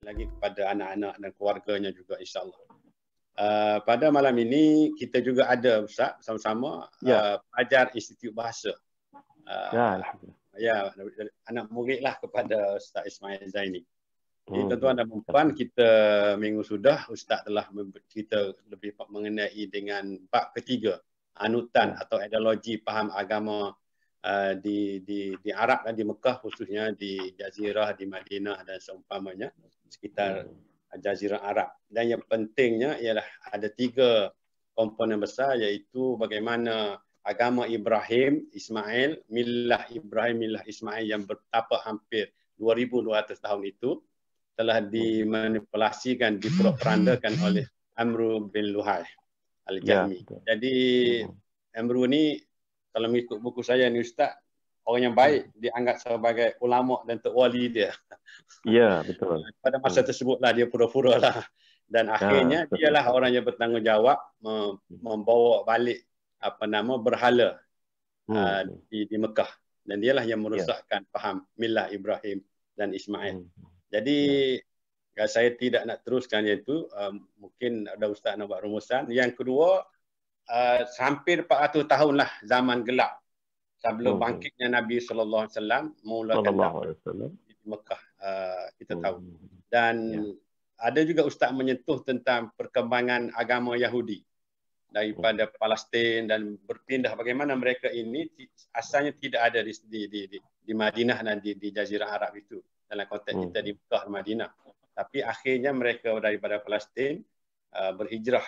lagi kepada anak-anak dan keluarganya juga, insya-Allah. Pada malam ini kita juga ada Ustaz sama-sama pelajar Institut Bahasa. Ya, anak murid lah kepada Ustaz Ismail Zaini. Jadi tuan-tuan dan puan, kita minggu sudah Ustaz telah kita lebih mengenai dengan bab ketiga, anutan atau ideologi faham agama di Arab dan di Mekah, khususnya di Jazirah, di Madinah dan seumpamanya sekitar Jazirah Arab. Dan yang pentingnya ialah ada tiga komponen besar, iaitu bagaimana agama Ibrahim, Ismail, milah Ibrahim, milah Ismail yang bertapak hampir 2200 tahun itu telah dimanipulasikan, dipropagandakan oleh Amru bin Luhai Al-Jahmi. Jadi Amru ni kalau mengikut buku saya ni Ustaz, orang yang baik dianggap sebagai ulama dan tok wali dia. Ya, betul. Pada masa tersebutlah dia pura-pura lah. Dan akhirnya dialah orang yang bertanggungjawab membawa balik berhala di Mekah. Dan dialah yang merosakkan faham milah Ibrahim dan Ismail. Jadi saya tidak nak teruskan iaitu mungkin ada Ustaz nak buat rumusan. Yang kedua, hampir 400 tahun lah zaman gelap sebelum bangkitnya Nabi sallallahu alaihi wasallam mulakan di Mekah, kita tahu. Dan ada juga Ustaz menyentuh tentang perkembangan agama Yahudi daripada Palestin dan berpindah bagaimana mereka ini asalnya tidak ada di Madinah dan di Jazirah Arab itu dalam konteks kita di Mekah, Madinah. Tapi akhirnya mereka daripada Palestin berhijrah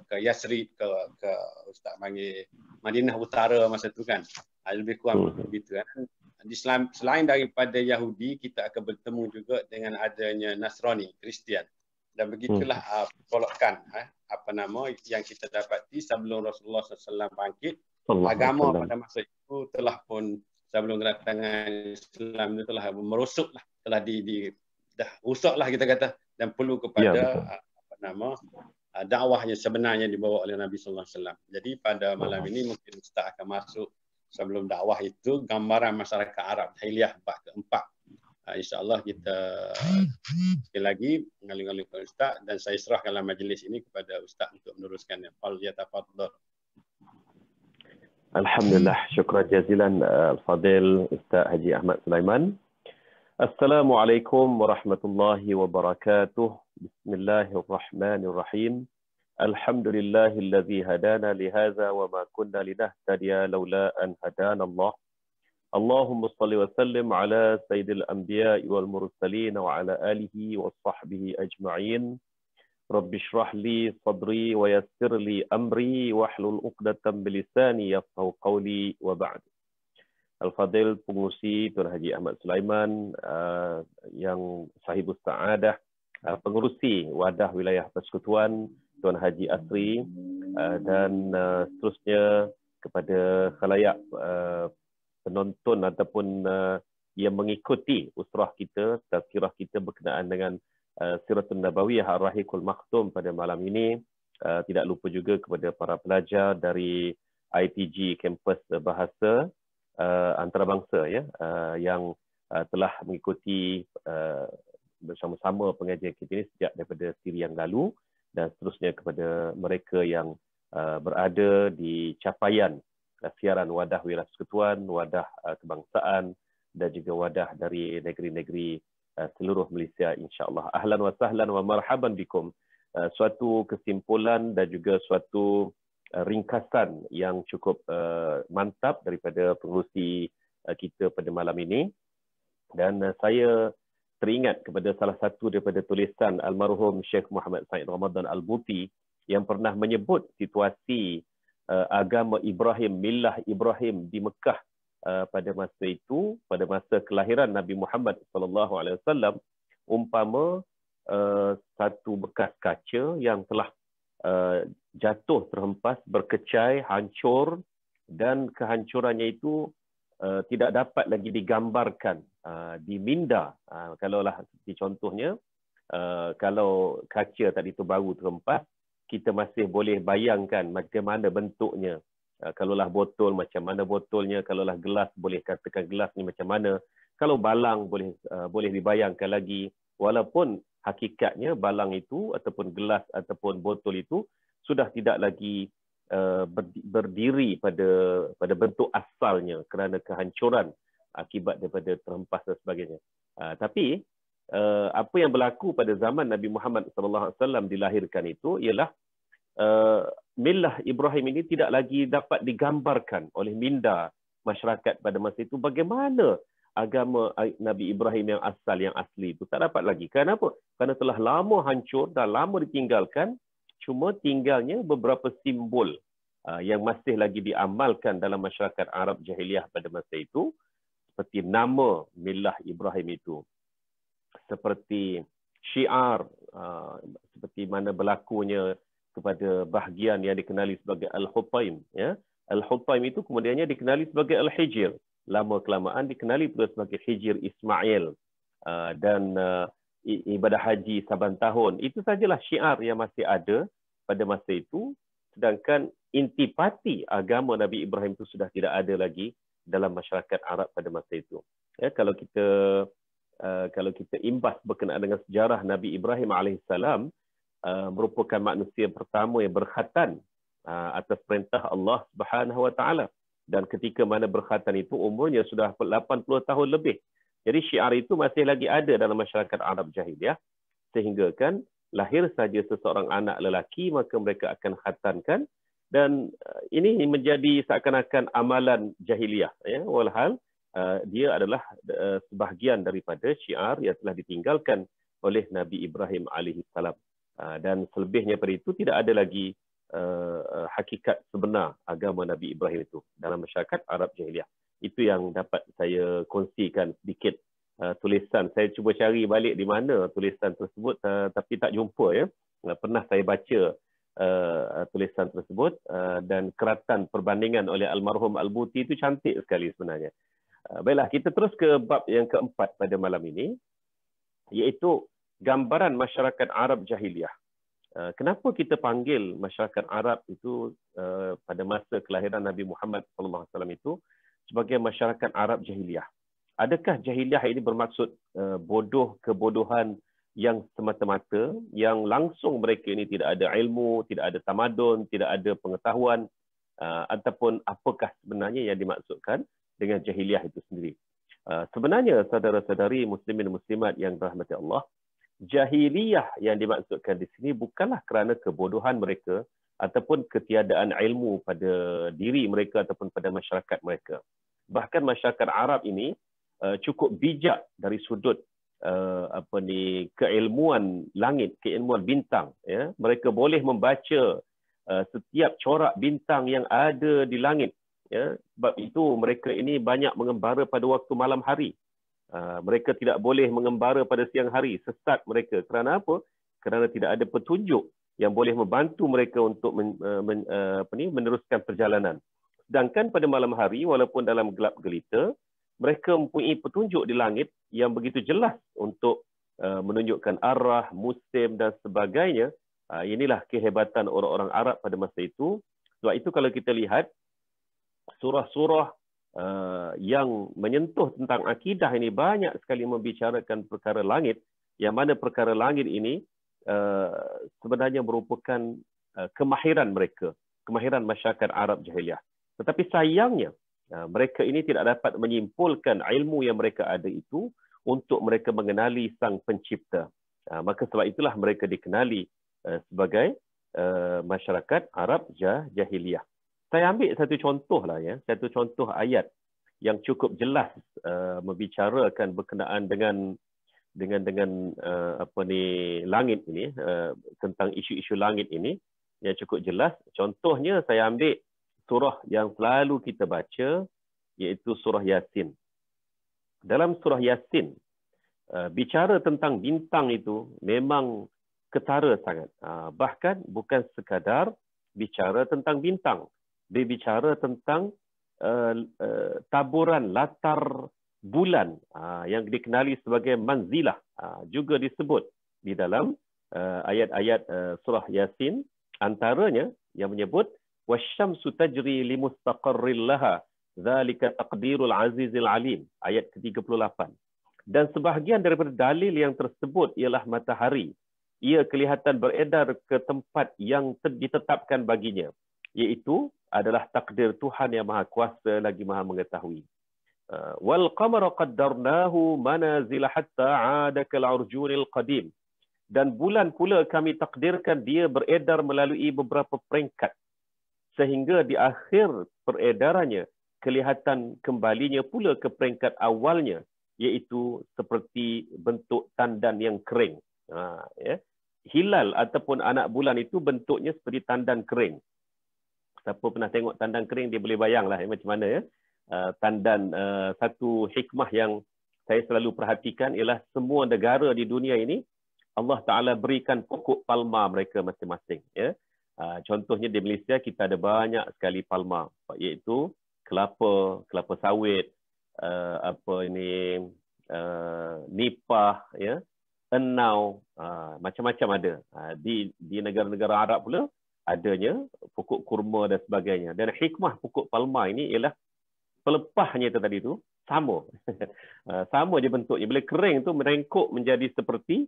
ke Yasrib, ke Ustaz panggil Madinah Utara masa itu kan. Lebih kurang begitu kan. Selain daripada Yahudi, kita akan bertemu juga dengan adanya Nasrani, Kristian. Dan begitulah pergolakan yang kita dapati sebelum Rasulullah SAW bangkit. Agama pada masa itu telah pun sebelum kedatangan Islam itu telah merosot lah, telah dah rusak lah kita kata, dan perlu kepada dakwah yang sebenarnya dibawa oleh Nabi sallallahu alaihi wasallam. Jadi pada malam ini mungkin Ustaz akan masuk sebelum dakwah itu gambaran masyarakat Arab Jahiliyah bab keempat. InsyaAllah kita sekali lagi mengalir-alir kepada Ustaz dan saya serahkanlah majlis ini kepada Ustaz untuk meneruskannya. Falyatafaddal. Alhamdulillah, syukran jazilan Al-Fadil Ustaz Haji Ahmad Sulaiman. Assalamualaikum warahmatullahi wabarakatuh. Bismillahirrahmanirrahim. Alhamdulillahilladzi hadana lihadza wa ma kunna linahtadiya laula an hadana Allah. Allahumma salli wa sallim ala sayyidil anbiya'i wal mursalin wa ala alihi wa sahbihi ajma'in. Rabbi shrah li sadri wa yassir li amri wahlul 'uqdatam min lisani yafqahu qawli wa ba'd. Al-Fadil Pengurusi Tuan Haji Ahmad Sulaiman, yang Sahibus Sa'adah, Pengurusi Wadah Wilayah Persekutuan Tuan Haji Asri, dan seterusnya kepada khalayak penonton ataupun yang mengikuti usrah kita, tazkirah kita berkenaan dengan Siratul Nabawiyah Ar-Rahiqul Maktum pada malam ini. Tidak lupa juga kepada para pelajar dari IPG Kampus Bahasa Antarabangsa yang telah mengikuti bersama-sama pengajian kita ini sejak daripada siri yang lalu, dan seterusnya kepada mereka yang berada di capaian siaran wadah wilayah persekutuan, wadah kebangsaan dan juga wadah dari negeri-negeri seluruh Malaysia, insya-Allah. Ahlan wa sahlan wa marhaban bikum. Suatu kesimpulan dan juga suatu ringkasan yang cukup mantap daripada pengurusi kita pada malam ini. Dan saya teringat kepada salah satu daripada tulisan almarhum Syekh Muhammad Said Ramadan Al-Buti yang pernah menyebut situasi agama Ibrahim, milah Ibrahim di Mekah pada masa itu, pada masa kelahiran Nabi Muhammad SAW, umpama satu bekas kaca yang telah jatuh terhempas, berkecai, hancur, dan kehancurannya itu tidak dapat lagi digambarkan, diminda. Kalaulah seperti contohnya, kalau kaca tadi itu baru terhempas, kita masih boleh bayangkan bagaimana bentuknya. Kalaulah botol, macam mana botolnya. Kalaulah gelas, boleh katakan gelas ni macam mana. Kalau balang, boleh dibayangkan lagi. Walaupun hakikatnya balang itu ataupun gelas ataupun botol itu sudah tidak lagi berdiri pada bentuk asalnya kerana kehancuran akibat daripada terhempas dan sebagainya. Tapi apa yang berlaku pada zaman Nabi Muhammad SAW dilahirkan itu ialah millah Ibrahim ini tidak lagi dapat digambarkan oleh minda masyarakat pada masa itu. Bagaimana agama Nabi Ibrahim yang asal, yang asli itu tak dapat lagi. Kenapa? Kerana telah lama hancur dan lama ditinggalkan, cuma tinggalnya beberapa simbol yang masih lagi diamalkan dalam masyarakat Arab Jahiliyah pada masa itu, seperti nama millah Ibrahim itu, seperti syiar, seperti mana berlakunya kepada bahagian yang dikenali sebagai Al-Hutaim. Ya. Al-Hutaim itu kemudiannya dikenali sebagai Al-Hijr. Lama kelamaan dikenali pula sebagai Hijr Ismail. Dan ibadah haji saban tahun. Itu sajalah syiar yang masih ada pada masa itu. Sedangkan intipati agama Nabi Ibrahim itu sudah tidak ada lagi dalam masyarakat Arab pada masa itu. Ya, kalau kita imbas berkenaan dengan sejarah Nabi Ibrahim alaihissalam, merupakan manusia pertama yang berkhatan atas perintah Allah Subhanahu Wa Taala, dan ketika mana berkhatan itu umurnya sudah 80 tahun lebih. Jadi syiar itu masih lagi ada dalam masyarakat Arab Jahiliyah, sehingga kan lahir saja seseorang anak lelaki maka mereka akan khatankan, dan ini menjadi seakan-akan amalan jahiliyah, ya, walhal dia adalah sebahagian daripada syiar yang telah ditinggalkan oleh Nabi Ibrahim alaihissalam. Dan selebihnya pada itu tidak ada lagi hakikat sebenar agama Nabi Ibrahim itu dalam masyarakat Arab Jahiliyah. Itu yang dapat saya kongsikan sedikit. Tulisan saya cuba cari balik di mana tulisan tersebut, tapi tak jumpa, ya. Pernah saya baca tulisan tersebut, dan keratan perbandingan oleh almarhum Al-Buti itu cantik sekali sebenarnya. Baiklah, kita terus ke bab yang keempat pada malam ini, iaitu gambaran masyarakat Arab Jahiliyah. Kenapa kita panggil masyarakat Arab itu pada masa kelahiran Nabi Muhammad SAW itu sebagai masyarakat Arab Jahiliyah? Adakah jahiliyah ini bermaksud bodoh, kebodohan yang semata-mata, yang langsung mereka ini tidak ada ilmu, tidak ada tamadun, tidak ada pengetahuan, ataupun apakah sebenarnya yang dimaksudkan dengan jahiliyah itu sendiri? Sebenarnya saudara-saudari muslimin muslimat yang dirahmati Allah, jahiliyah yang dimaksudkan di sini bukanlah kerana kebodohan mereka ataupun ketiadaan ilmu pada diri mereka ataupun pada masyarakat mereka. Bahkan masyarakat Arab ini cukup bijak dari sudut keilmuan langit, keilmuan bintang, ya. Mereka boleh membaca setiap corak bintang yang ada di langit, ya. Sebab itu mereka ini banyak mengembara pada waktu malam hari. Mereka tidak boleh mengembara pada siang hari, sesat mereka. Kerana apa? Kerana tidak ada petunjuk yang boleh membantu mereka untuk meneruskan perjalanan. Sedangkan pada malam hari, walaupun dalam gelap gelita, mereka mempunyai petunjuk di langit yang begitu jelas untuk menunjukkan arah, musim dan sebagainya. Inilah kehebatan orang-orang Arab pada masa itu. Sebab itu kalau kita lihat surah-surah yang menyentuh tentang akidah ini banyak sekali membicarakan perkara langit, yang mana perkara langit ini sebenarnya merupakan kemahiran mereka, kemahiran masyarakat Arab Jahiliyah. Tetapi sayangnya mereka ini tidak dapat menyimpulkan ilmu yang mereka ada itu untuk mereka mengenali Sang Pencipta. Maka sebab itulah mereka dikenali sebagai masyarakat Arab Jahiliyah. Saya ambil satu contoh lah, ya, satu contoh ayat yang cukup jelas membicarakan berkenaan dengan langit ini, tentang isu-isu langit ini yang cukup jelas. Contohnya saya ambil surah yang selalu kita baca, iaitu surah Yasin. Dalam surah Yasin, bicara tentang bintang itu memang ketara sangat. Bahkan bukan sekadar bicara tentang bintang, dia bicara tentang taburan latar bulan yang dikenali sebagai manzilah, juga disebut di dalam ayat-ayat surah Yasin. Antaranya yang menyebut wasyamsu tajri limustaqarril laha dzalika taqdirul azizil alim, ayat ke-38. Dan sebahagian daripada dalil yang tersebut ialah matahari. Ia kelihatan beredar ke tempat yang ditetapkan baginya, iaitu adalah takdir Tuhan yang Maha Kuasa lagi Maha Mengetahui. Wal qamara qaddarnahu manazila hatta 'ada kal 'urjunil qadim. Dan bulan pula kami takdirkan dia beredar melalui beberapa peringkat sehingga di akhir peredarannya kelihatan kembalinya pula ke peringkat awalnya, iaitu seperti bentuk tandan yang kering. Hilal ataupun anak bulan itu bentuknya seperti tandan kering. Siapa pernah tengok tandan kering, dia boleh bayanglah macam mana ya. Tandan, satu hikmah yang saya selalu perhatikan ialah semua negara di dunia ini Allah Ta'ala berikan pokok palma mereka masing-masing. Ya. Contohnya di Malaysia kita ada banyak sekali palma, iaitu kelapa sawit, nipah, ya, enau, macam-macam ada. Di negara-negara Arab pula adanya pokok kurma dan sebagainya. Dan hikmah pokok palma ini ialah pelepahnya itu tadi tu sama. Sama je bentuknya. Bila kering tu merengkuk menjadi seperti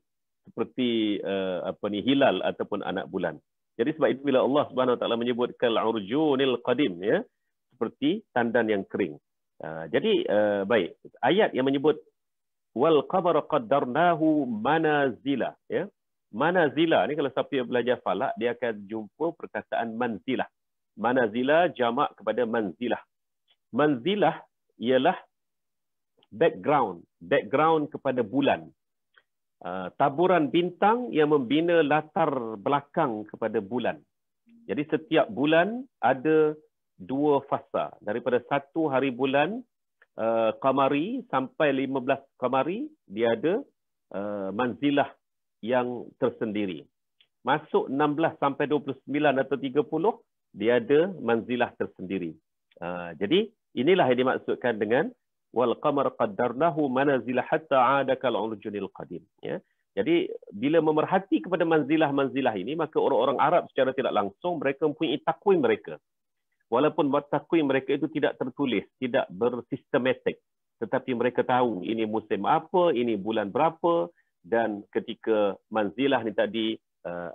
hilal ataupun anak bulan. Jadi sebab itu bila Allah Subhanahu Wa Taala menyebut kal urjunil qadim, ya, seperti tandan yang kering. Jadi baik, ayat yang menyebut wal qamara qaddarnahu manazila, ya. Manazila ni kalau siapa yang belajar falak dia akan jumpa perkataan manzilah. Manazila jamak kepada manzilah. Manzilah ialah background kepada bulan. Taburan bintang yang membina latar belakang kepada bulan. Jadi setiap bulan ada dua fasa. Daripada satu hari bulan qamari sampai 15 qamari, dia ada manzilah yang tersendiri. Masuk 16 sampai 29 atau 30, dia ada manzilah tersendiri. Jadi inilah yang dimaksudkan dengan wal qamar qaddarnahu manazila hatta 'ada kal 'urjunil qadim, ya. Jadi bila memerhati kepada manzilah-manzilah ini, maka orang-orang Arab secara tidak langsung mereka mempunyai takwim mereka. Walaupun takwim mereka itu tidak tertulis, tidak bersistematik, tetapi mereka tahu ini musim apa, ini bulan berapa, dan ketika manzilah ni tadi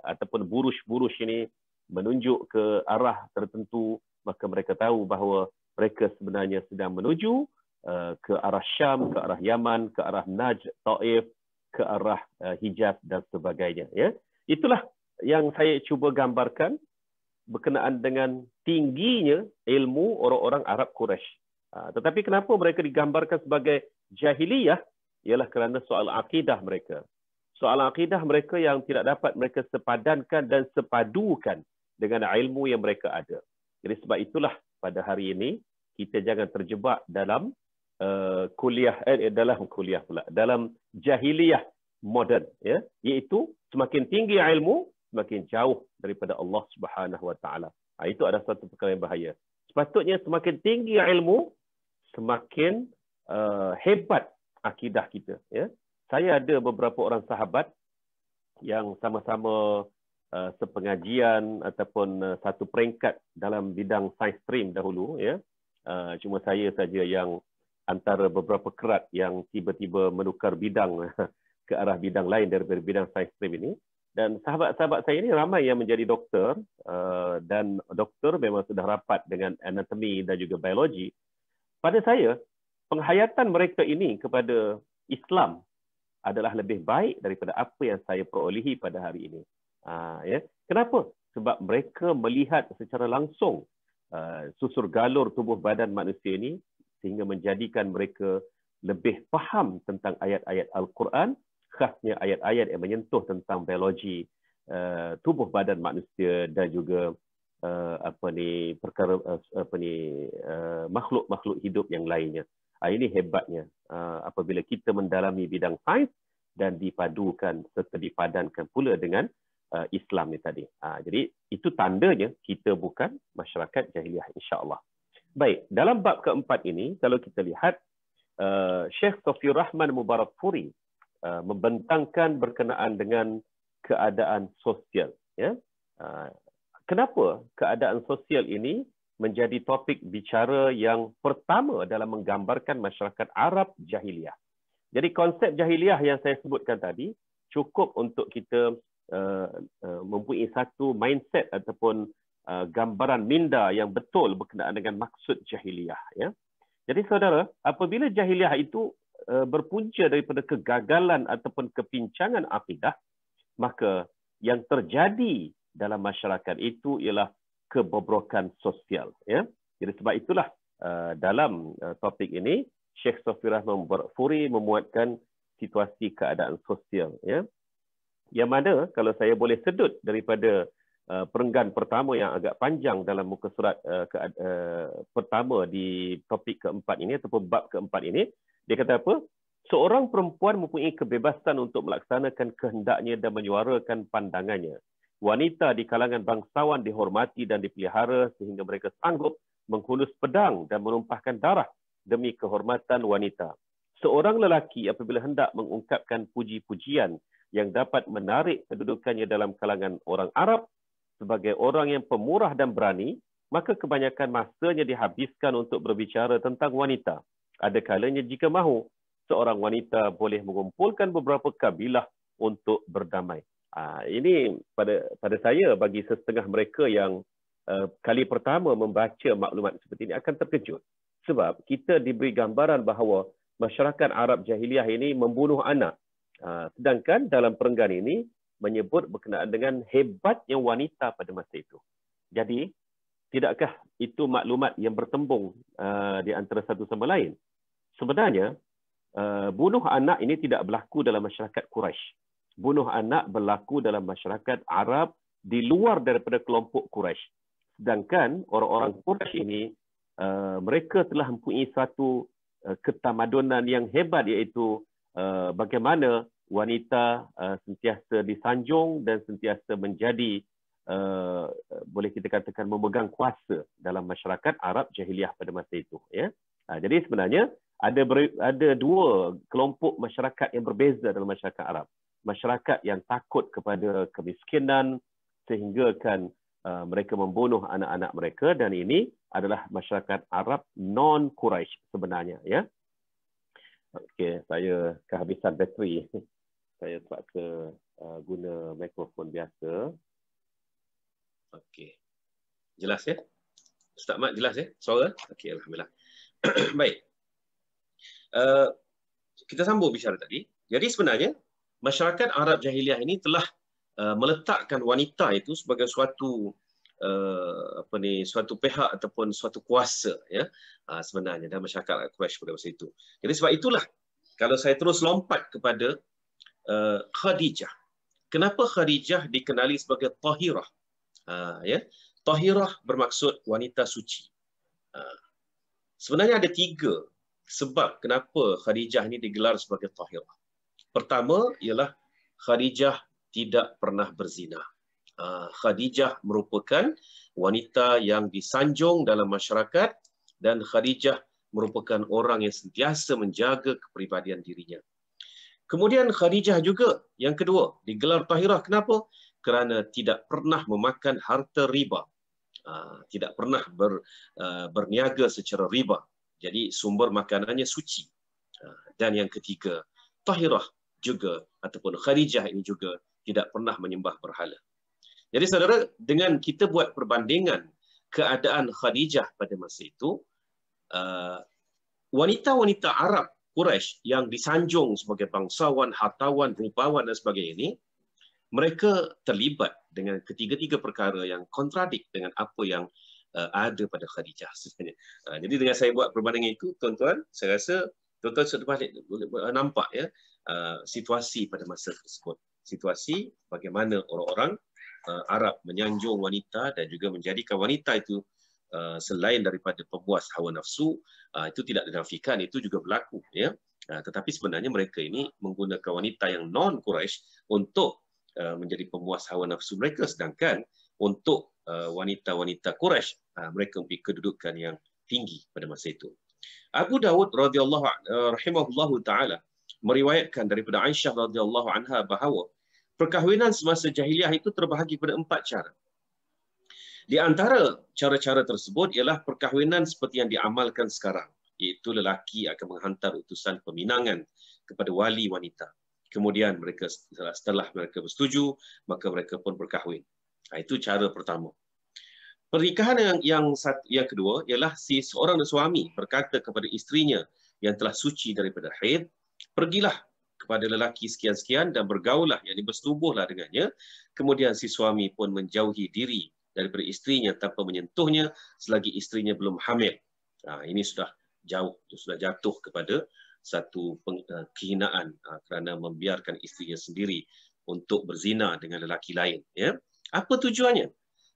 ataupun burush-burush ini menunjuk ke arah tertentu, maka mereka tahu bahawa mereka sebenarnya sedang menuju ke arah Syam, ke arah Yaman, ke arah Najd, Taif, ke arah Hijaz dan sebagainya. Ya, itulah yang saya cuba gambarkan berkenaan dengan tingginya ilmu orang-orang Arab Quraisy. Tetapi kenapa mereka digambarkan sebagai jahiliyah? Ialah kerana soal akidah mereka. Soal akidah mereka yang tidak dapat mereka sepadankan dan sepadukan dengan ilmu yang mereka ada. Jadi sebab itulah pada hari ini kita jangan terjebak dalam dalam jahiliyah moden, ya, iaitu semakin tinggi ilmu semakin jauh daripada Allah Subhanahu Wa Taala. Itu adalah satu perkara yang bahaya. Sepatutnya semakin tinggi ilmu semakin hebat akidah kita, ya. Saya ada beberapa orang sahabat yang sama-sama sepengajian ataupun satu peringkat dalam bidang science stream dahulu, ya. Cuma saya saja yang antara beberapa kerat yang tiba-tiba menukar bidang ke arah bidang lain daripada bidang science stream ini. Dan sahabat-sahabat saya ini ramai yang menjadi doktor, dan doktor memang sudah rapat dengan anatomi dan juga biologi. Pada saya, penghayatan mereka ini kepada Islam adalah lebih baik daripada apa yang saya perolehi pada hari ini. Ya. Kenapa? Sebab mereka melihat secara langsung susur galur tubuh badan manusia ini sehingga menjadikan mereka lebih faham tentang ayat-ayat Al-Quran, khasnya ayat-ayat yang menyentuh tentang biologi tubuh badan manusia dan juga makhluk-makhluk hidup yang lainnya. Ini hebatnya apabila kita mendalami bidang sains dan dipadukan serta dipadankan pula dengan Islam ni tadi. Jadi itu tandanya kita bukan masyarakat jahiliah, insya-Allah. Baik, dalam bab keempat ini kalau kita lihat Syekh Safiur Rahman Mubarakfuri membentangkan berkenaan dengan keadaan sosial, ya. Kenapa keadaan sosial ini menjadi topik bicara yang pertama dalam menggambarkan masyarakat Arab jahiliyah? Jadi konsep jahiliah yang saya sebutkan tadi cukup untuk kita mempunyai satu mindset ataupun gambaran minda yang betul berkenaan dengan maksud jahiliah. Ya. Jadi saudara, apabila jahiliah itu berpunca daripada kegagalan ataupun kepincangan akidah, maka yang terjadi dalam masyarakat itu ialah kebobrokan sosial. Ya. Jadi sebab itulah dalam topik ini Syekh Sofi Rahman Furi memuatkan situasi keadaan sosial. Ya. Yang mana kalau saya boleh sedut daripada perenggan pertama yang agak panjang dalam muka surat pertama di topik keempat ini ataupun bab keempat ini, dia kata apa? Seorang perempuan mempunyai kebebasan untuk melaksanakan kehendaknya dan menyuarakan pandangannya. Wanita di kalangan bangsawan dihormati dan dipelihara sehingga mereka sanggup menghunus pedang dan menumpahkan darah demi kehormatan wanita. Seorang lelaki apabila hendak mengungkapkan puji-pujian yang dapat menarik kedudukannya dalam kalangan orang Arab sebagai orang yang pemurah dan berani, maka kebanyakan masanya dihabiskan untuk berbicara tentang wanita. Ada kalanya jika mahu, seorang wanita boleh mengumpulkan beberapa kabilah untuk berdamai. Ini pada saya, bagi setengah mereka yang kali pertama membaca maklumat seperti ini akan terkejut. Sebab kita diberi gambaran bahawa masyarakat Arab jahiliah ini membunuh anak. Sedangkan dalam perenggan ini menyebut berkenaan dengan hebatnya wanita pada masa itu. Jadi, tidakkah itu maklumat yang bertembung di antara satu sama lain? Sebenarnya, bunuh anak ini tidak berlaku dalam masyarakat Quraisy. Bunuh anak berlaku dalam masyarakat Arab di luar daripada kelompok Quraisy. Sedangkan orang-orang Quraisy ini, mereka telah mempunyai satu ketamadunan yang hebat, iaitu bagaimana wanita sentiasa disanjung dan sentiasa menjadi boleh kita katakan memegang kuasa dalam masyarakat Arab jahiliah pada masa itu. Ya. Jadi sebenarnya ada dua kelompok masyarakat yang berbeza dalam masyarakat Arab. Masyarakat yang takut kepada kemiskinan sehingga kan mereka membunuh anak-anak mereka, dan ini adalah masyarakat Arab non-Quraisy sebenarnya. Ya. Okey, saya kehabisan bateri. Saya terpaksa guna mikrofon biasa. Okey. Jelas ya? Ustaz Mat, jelas ya? Suara? Okey, alhamdulillah. Baik. Kita sambung bicara tadi. Jadi sebenarnya masyarakat Arab jahiliah ini telah meletakkan wanita itu sebagai suatu suatu pihak ataupun suatu kuasa, ya, sebenarnya dalam masyarakat Quraisy pada masa itu. Jadi sebab itulah kalau saya terus lompat kepada Khadijah. Kenapa Khadijah dikenali sebagai Tahirah? Ya, Tahirah bermaksud wanita suci. Sebenarnya ada 3 sebab kenapa Khadijah ini digelar sebagai Tahirah. Pertama ialah Khadijah tidak pernah berzina. Khadijah merupakan wanita yang disanjung dalam masyarakat, dan Khadijah merupakan orang yang sentiasa menjaga kepribadian dirinya. Kemudian Khadijah juga yang kedua digelar Tahirah. Kenapa? Kerana tidak pernah memakan harta riba. Tidak pernah berniaga secara riba. Jadi sumber makanannya suci. Dan yang ketiga, Tahirah juga ataupun Khadijah ini juga tidak pernah menyembah berhala. Jadi saudara, dengan kita buat perbandingan keadaan Khadijah pada masa itu, wanita-wanita Arab Quraisy yang disanjung sebagai bangsawan, hartawan, rupawan dan sebagainya ini, mereka terlibat dengan ketiga-tiga perkara yang kontradik dengan apa yang ada pada Khadijah sebenarnya. Jadi dengan saya buat perbandingan itu, tuan-tuan, saya rasa tuan-tuan sudah nampak ya situasi pada masa tersebut. Situasi bagaimana orang-orang Arab menyanjung wanita dan juga menjadikan wanita itu selain daripada pemuas hawa nafsu, itu tidak dinafikan, itu juga berlaku, ya. Tetapi sebenarnya mereka ini menggunakan wanita yang non-Quraisy untuk menjadi pemuas hawa nafsu mereka, sedangkan untuk wanita-wanita Quraisy mereka mempunyai kedudukan yang tinggi pada masa itu. Abu Dawud rahimahullahu taala meriwayatkan daripada Aisyah radhiyallahu anha bahawa perkahwinan semasa jahiliah itu terbahagi pada 4 cara. Di antara cara-cara tersebut ialah perkahwinan seperti yang diamalkan sekarang, iaitu lelaki akan menghantar utusan peminangan kepada wali wanita. Kemudian mereka setelah mereka bersetuju, maka mereka pun berkahwin. Itu cara pertama. Pernikahan yang kedua ialah si seorang suami berkata kepada isterinya yang telah suci daripada haid, pergilah kepada lelaki sekian-sekian dan bergaullah, yakni bersetubuhlah dengannya. Kemudian si suami pun menjauhi diri daripada isterinya tanpa menyentuhnya selagi isterinya belum hamil. Ini sudah jatuh kepada satu kehinaan kerana membiarkan isterinya sendiri untuk berzina dengan lelaki lain. Ya. Apa tujuannya?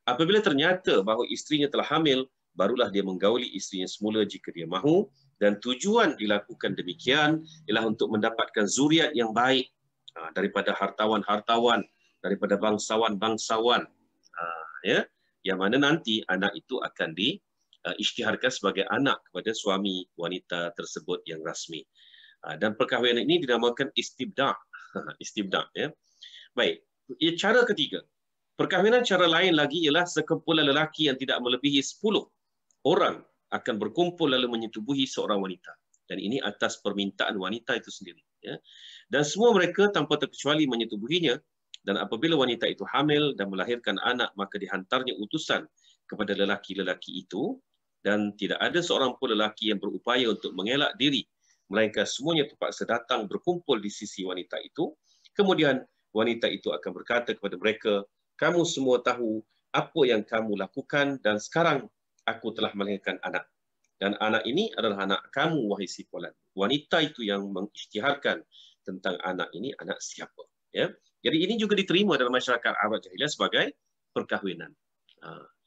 Apabila ternyata bahawa isterinya telah hamil, barulah dia menggauli isterinya semula jika dia mahu, dan tujuan dilakukan demikian ialah untuk mendapatkan zuriat yang baik daripada hartawan-hartawan, daripada bangsawan-bangsawan, ya, yang mana nanti anak itu akan diisytiharkan sebagai anak kepada suami wanita tersebut yang rasmi. Dan perkahwinan ini dinamakan istibda'. Istibda', ya. Baik, cara ketiga. Perkahwinan cara lain lagi ialah sekumpulan lelaki yang tidak melebihi 10 orang akan berkumpul lalu menyetubuhi seorang wanita. Dan ini atas permintaan wanita itu sendiri. Ya. Dan semua mereka tanpa terkecuali menyetubuhinya. Dan apabila wanita itu hamil dan melahirkan anak, maka dihantarnya utusan kepada lelaki-lelaki itu. Dan tidak ada seorang pun lelaki yang berupaya untuk mengelak diri. Melainkan semuanya terpaksa datang berkumpul di sisi wanita itu. Kemudian wanita itu akan berkata kepada mereka, kamu semua tahu apa yang kamu lakukan dan sekarang aku telah melahirkan anak. Dan anak ini adalah anak kamu, wahai si Fulan. Wanita itu yang mengisytiharkan tentang anak ini, anak siapa. Ya? Jadi ini juga diterima dalam masyarakat Arab Jahiliyah sebagai perkahwinan.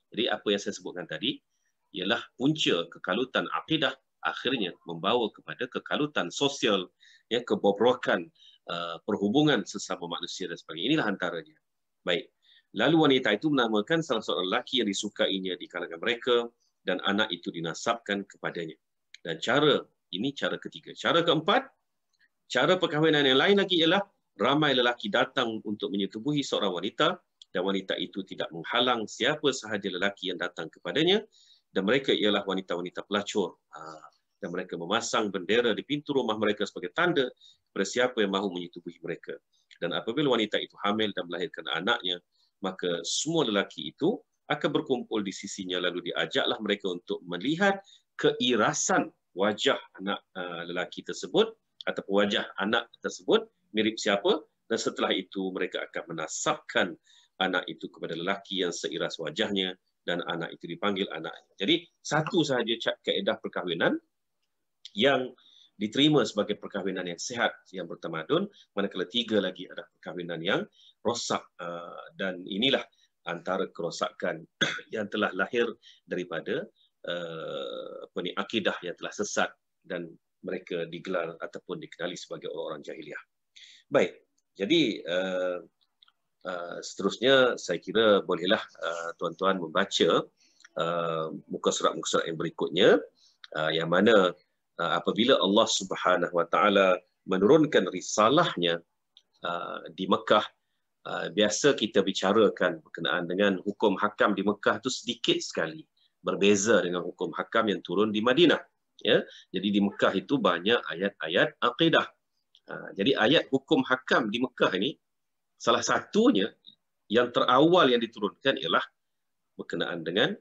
Jadi apa yang saya sebutkan tadi ialah punca kekalutan akidah akhirnya membawa kepada kekalutan sosial, ya, kebobrokan perhubungan sesama manusia dan sebagainya. Inilah antaranya. Baik. Lalu wanita itu menamakan salah seorang lelaki yang disukainya di kalangan mereka dan anak itu dinasabkan kepadanya. Dan cara ketiga. Cara keempat, cara perkahwinan yang lain lagi ialah ramai lelaki datang untuk menyetubuhi seorang wanita dan wanita itu tidak menghalang siapa sahaja lelaki yang datang kepadanya, dan mereka ialah wanita-wanita pelacur. Dan mereka memasang bendera di pintu rumah mereka sebagai tanda kepada siapa yang mahu menyetubuhi mereka. Dan apabila wanita itu hamil dan melahirkan anaknya, maka semua lelaki itu akan berkumpul di sisinya lalu diajaklah mereka untuk melihat keirasan wajah anak lelaki tersebut ataupun wajah anak tersebut mirip siapa, dan setelah itu mereka akan menasabkan anak itu kepada lelaki yang seiras wajahnya dan anak itu dipanggil anaknya. Jadi satu sahaja kaedah perkahwinan yang diterima sebagai perkahwinan yang sehat, yang bertamadun, manakala tiga lagi adalah perkahwinan yang rosak, dan inilah antara kerosakan yang telah lahir daripada akidah yang telah sesat dan mereka digelar ataupun dikenali sebagai orang-orang jahiliah. Baik, jadi seterusnya saya kira bolehlah tuan-tuan membaca muka surat yang berikutnya, yang mana apabila Allah Subhanahu Wa Taala menurunkan risalahnya di Mekah, biasa kita bicarakan berkenaan dengan hukum hakam di Mekah itu sedikit sekali berbeza dengan hukum hakam yang turun di Madinah. Ya, jadi di Mekah itu banyak ayat-ayat akidah. Jadi ayat hukum hakam di Mekah ini salah satunya yang terawal yang diturunkan ialah berkenaan dengan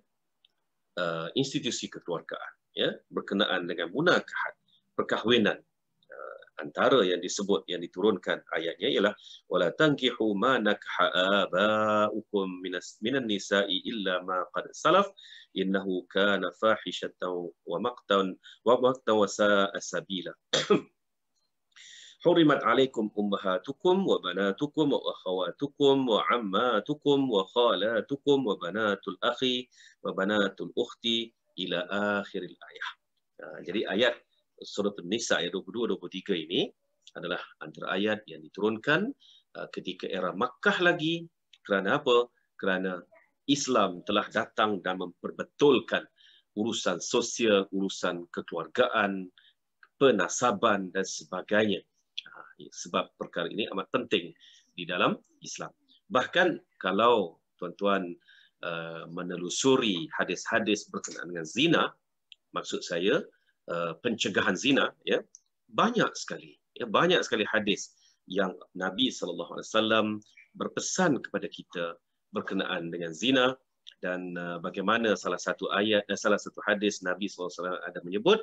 institusi kekeluargaan, ya, berkenaan dengan munakahat, perkahwinan. Antara yang disebut, yang diturunkan ayatnya ialah wala tankihu ma nakaha abaukum minan nisa'i illa ma qad salaf innahu kana fahishatan wa maqtan wa sa'a sabila. Hurimat alaikum ummahatukum wa banatukum wa akhawatukum wa ammatukum wa khalatukum wa banatul akhi wa banatul ukhti ila akhiril ayah. Jadi ayat Surat An-Nisa ayat 22-23 ini adalah antara ayat yang diturunkan ketika era Makkah lagi. Kerana apa? Kerana Islam telah datang dan memperbetulkan urusan sosial, urusan kekeluargaan, penasaban dan sebagainya. Sebab perkara ini amat penting di dalam Islam. Bahkan kalau tuan-tuan menelusuri hadis-hadis berkenaan dengan zina, maksud saya pencegahan zina, ya, banyak sekali, Ya, banyak sekali hadis yang Nabi SAW berpesan kepada kita berkenaan dengan zina, dan bagaimana salah satu hadis Nabi SAW ada menyebut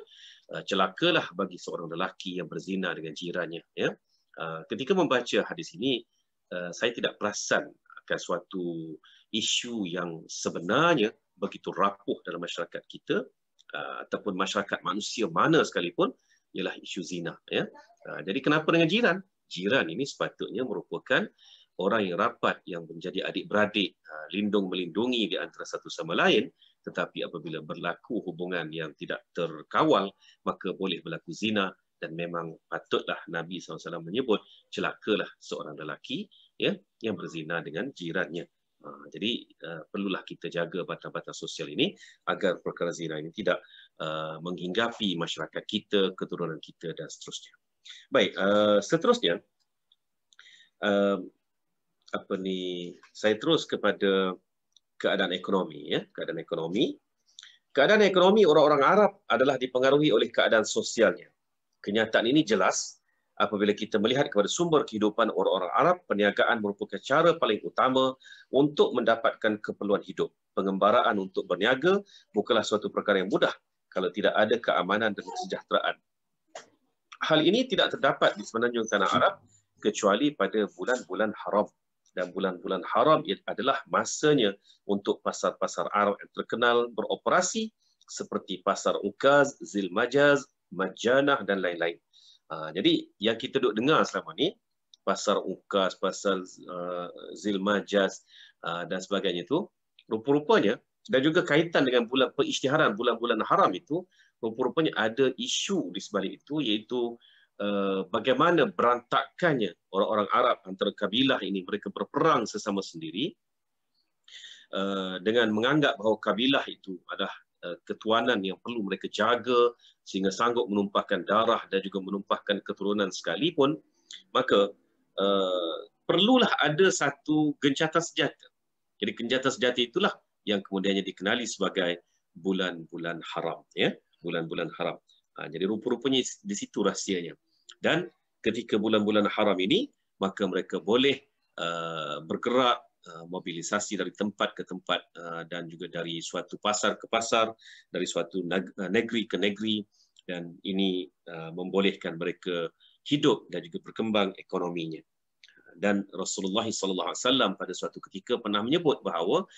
celakalah bagi seorang lelaki yang berzina dengan jirannya. Ya, ketika membaca hadis ini, saya tidak perasan akan suatu isu yang sebenarnya begitu rapuh dalam masyarakat kita, ataupun masyarakat manusia mana sekalipun, ialah isu zina. Ya, jadi kenapa dengan jiran? Jiran ini sepatutnya merupakan orang yang rapat, yang menjadi adik-beradik, lindung-melindungi di antara satu sama lain. Tetapi apabila berlaku hubungan yang tidak terkawal, maka boleh berlaku zina, dan memang patutlah Nabi SAW menyebut celakalah seorang lelaki, ya, yang berzina dengan jirannya. Jadi perlulah kita jaga batas-batas sosial ini agar perkara zina ini tidak menghinggapi masyarakat kita, keturunan kita, dan seterusnya. Baik, seterusnya saya terus kepada keadaan ekonomi. Ya, keadaan ekonomi. Keadaan ekonomi orang-orang Arab adalah dipengaruhi oleh keadaan sosialnya. Kenyataan ini jelas apabila kita melihat kepada sumber kehidupan orang-orang Arab. Perniagaan merupakan cara paling utama untuk mendapatkan keperluan hidup. Pengembaraan untuk berniaga bukanlah suatu perkara yang mudah kalau tidak ada keamanan dan kesejahteraan. Hal ini tidak terdapat di semenanjung tanah Arab kecuali pada bulan-bulan haram. Dan bulan-bulan haram adalah masanya untuk pasar-pasar Arab yang terkenal beroperasi, seperti pasar Ukaz, Zilmajaz, Majanah, dan lain-lain. Jadi yang kita duk dengar selama ni, pasar Ukaz, pasar Zilmajaz dan sebagainya itu, rupa-rupanya, dan juga kaitan dengan perisytiharan bulan-bulan haram itu, rupa-rupanya ada isu di sebalik itu, iaitu bagaimana berantakannya orang-orang Arab antara kabilah ini. Mereka berperang sesama sendiri dengan menganggap bahawa kabilah itu adalah ketuanan yang perlu mereka jaga sehingga sanggup menumpahkan darah dan juga menumpahkan keturunan sekalipun. Maka perlulah ada satu gencatan senjata. Jadi gencatan senjata itulah yang kemudiannya dikenali sebagai bulan-bulan haram. Ya? Bulan-bulan haram. Jadi rupa-rupanya di situ rahsianya. Dan ketika bulan-bulan haram ini, maka mereka boleh bergerak, mobilisasi dari tempat ke tempat, dan juga dari suatu pasar ke pasar, dari suatu negeri ke negeri, dan ini membolehkan mereka hidup dan juga berkembang ekonominya. Dan Rasulullah SAW pada suatu ketika pernah menyebut bahawa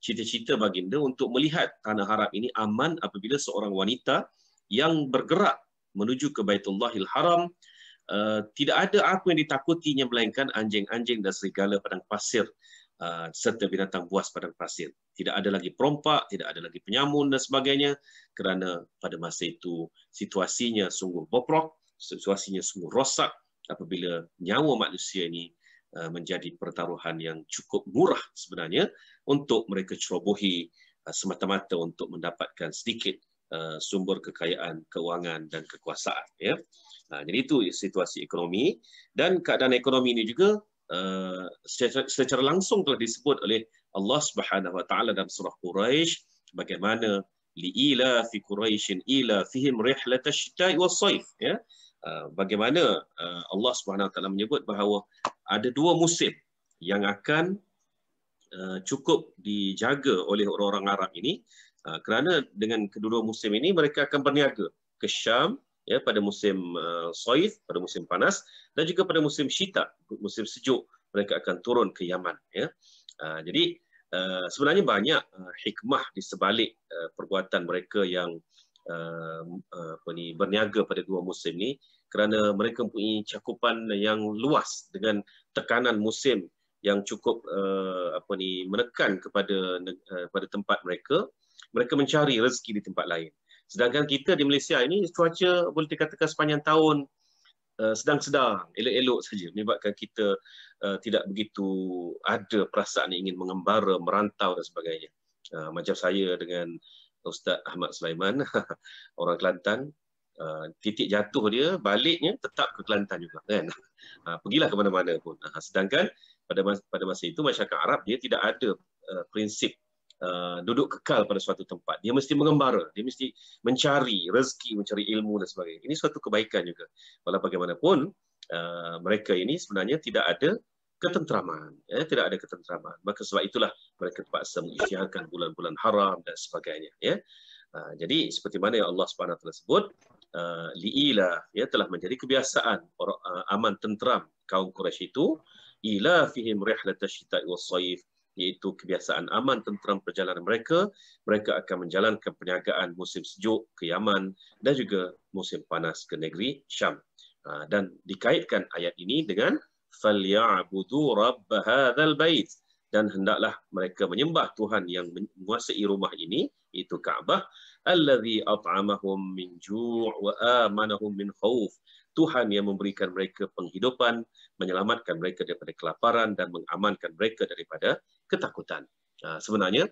cita-cita baginda untuk melihat tanah Arab ini aman apabila seorang wanita yang bergerak menuju ke Baitullahil Haram, tidak ada apa yang ditakutinya melainkan anjing-anjing dan serigala padang pasir, serta binatang buas padang pasir. Tidak ada lagi perompak, tidak ada lagi penyamun dan sebagainya, kerana pada masa itu situasinya sungguh bobrok, situasinya sungguh rosak apabila nyawa manusia ini menjadi pertaruhan yang cukup murah sebenarnya untuk mereka cerobohi semata-mata untuk mendapatkan sedikit sumber kekayaan, keuangan, dan kekuasaan. Ya. Jadi itu situasi ekonomi, dan keadaan ekonomi ini juga secara langsung telah disebut oleh Allah Subhanahu Wa Taala dalam surah Quraisy, bagaimana liila fi Quraisyin ila fihim rihlatash shita'i was-saif. Ya. Bagaimana Allah Subhanahu Wa Taala menyebut bahawa ada dua musim yang akan cukup dijaga oleh orang-orang Arab ini. Kerana dengan kedua musim ini mereka akan berniaga ke Syam, ya, pada musim Saif, pada musim panas, dan juga pada musim Syita, musim sejuk, mereka akan turun ke Yaman. Ya. Jadi sebenarnya banyak hikmah di sebalik perbuatan mereka yang berniaga pada dua musim ini, kerana mereka mempunyai cakupan yang luas dengan tekanan musim yang cukup menekan kepada tempat mereka. Mereka mencari rezeki di tempat lain. Sedangkan kita di Malaysia ini, cuaca boleh dikatakan sepanjang tahun sedang-sedang, elok-elok saja, menyebabkan kita tidak begitu ada perasaan ingin mengembara, merantau dan sebagainya. Macam saya dengan Ustaz Ahmad Sulaiman, orang Kelantan, titik jatuh dia, baliknya tetap ke Kelantan juga. Kan? Pergilah ke mana-mana pun. Sedangkan pada masa itu, masyarakat Arab dia tidak ada prinsip duduk kekal pada suatu tempat. Dia mesti mengembara, dia mesti mencari rezeki, mencari ilmu dan sebagainya. Ini suatu kebaikan juga. Walau bagaimanapun, mereka ini sebenarnya tidak ada ketenteraman, tidak ada ketenteraman. Maka sebab itulah mereka terpaksa mengisytiharkan bulan-bulan haram dan sebagainya. Ya. Jadi seperti mana yang Allah Subhanahu Wa Taala sebut, li'ilah, ya, telah menjadi kebiasaan orang aman tenteram kaum Quraisy itu, ila fihim rihlatash syita'i was-shaif, iaitu kebiasaan aman tenteram perjalanan mereka. Mereka akan menjalankan perniagaan musim sejuk ke Yaman dan juga musim panas ke negeri Syam. Dan dikaitkan ayat ini dengan فَلْيَعْبُدُوا رَبَّ هَذَا الْبَيْتِ, dan hendaklah mereka menyembah Tuhan yang menguasai rumah ini, iaitu Kaabah, الَّذِي أَطْعَمَهُمْ مِنْ جُوعٍ وَآمَنَهُمْ مِنْ خَوْفٍ, Tuhan yang memberikan mereka penghidupan, menyelamatkan mereka daripada kelaparan dan mengamankan mereka daripada ketakutan. Sebenarnya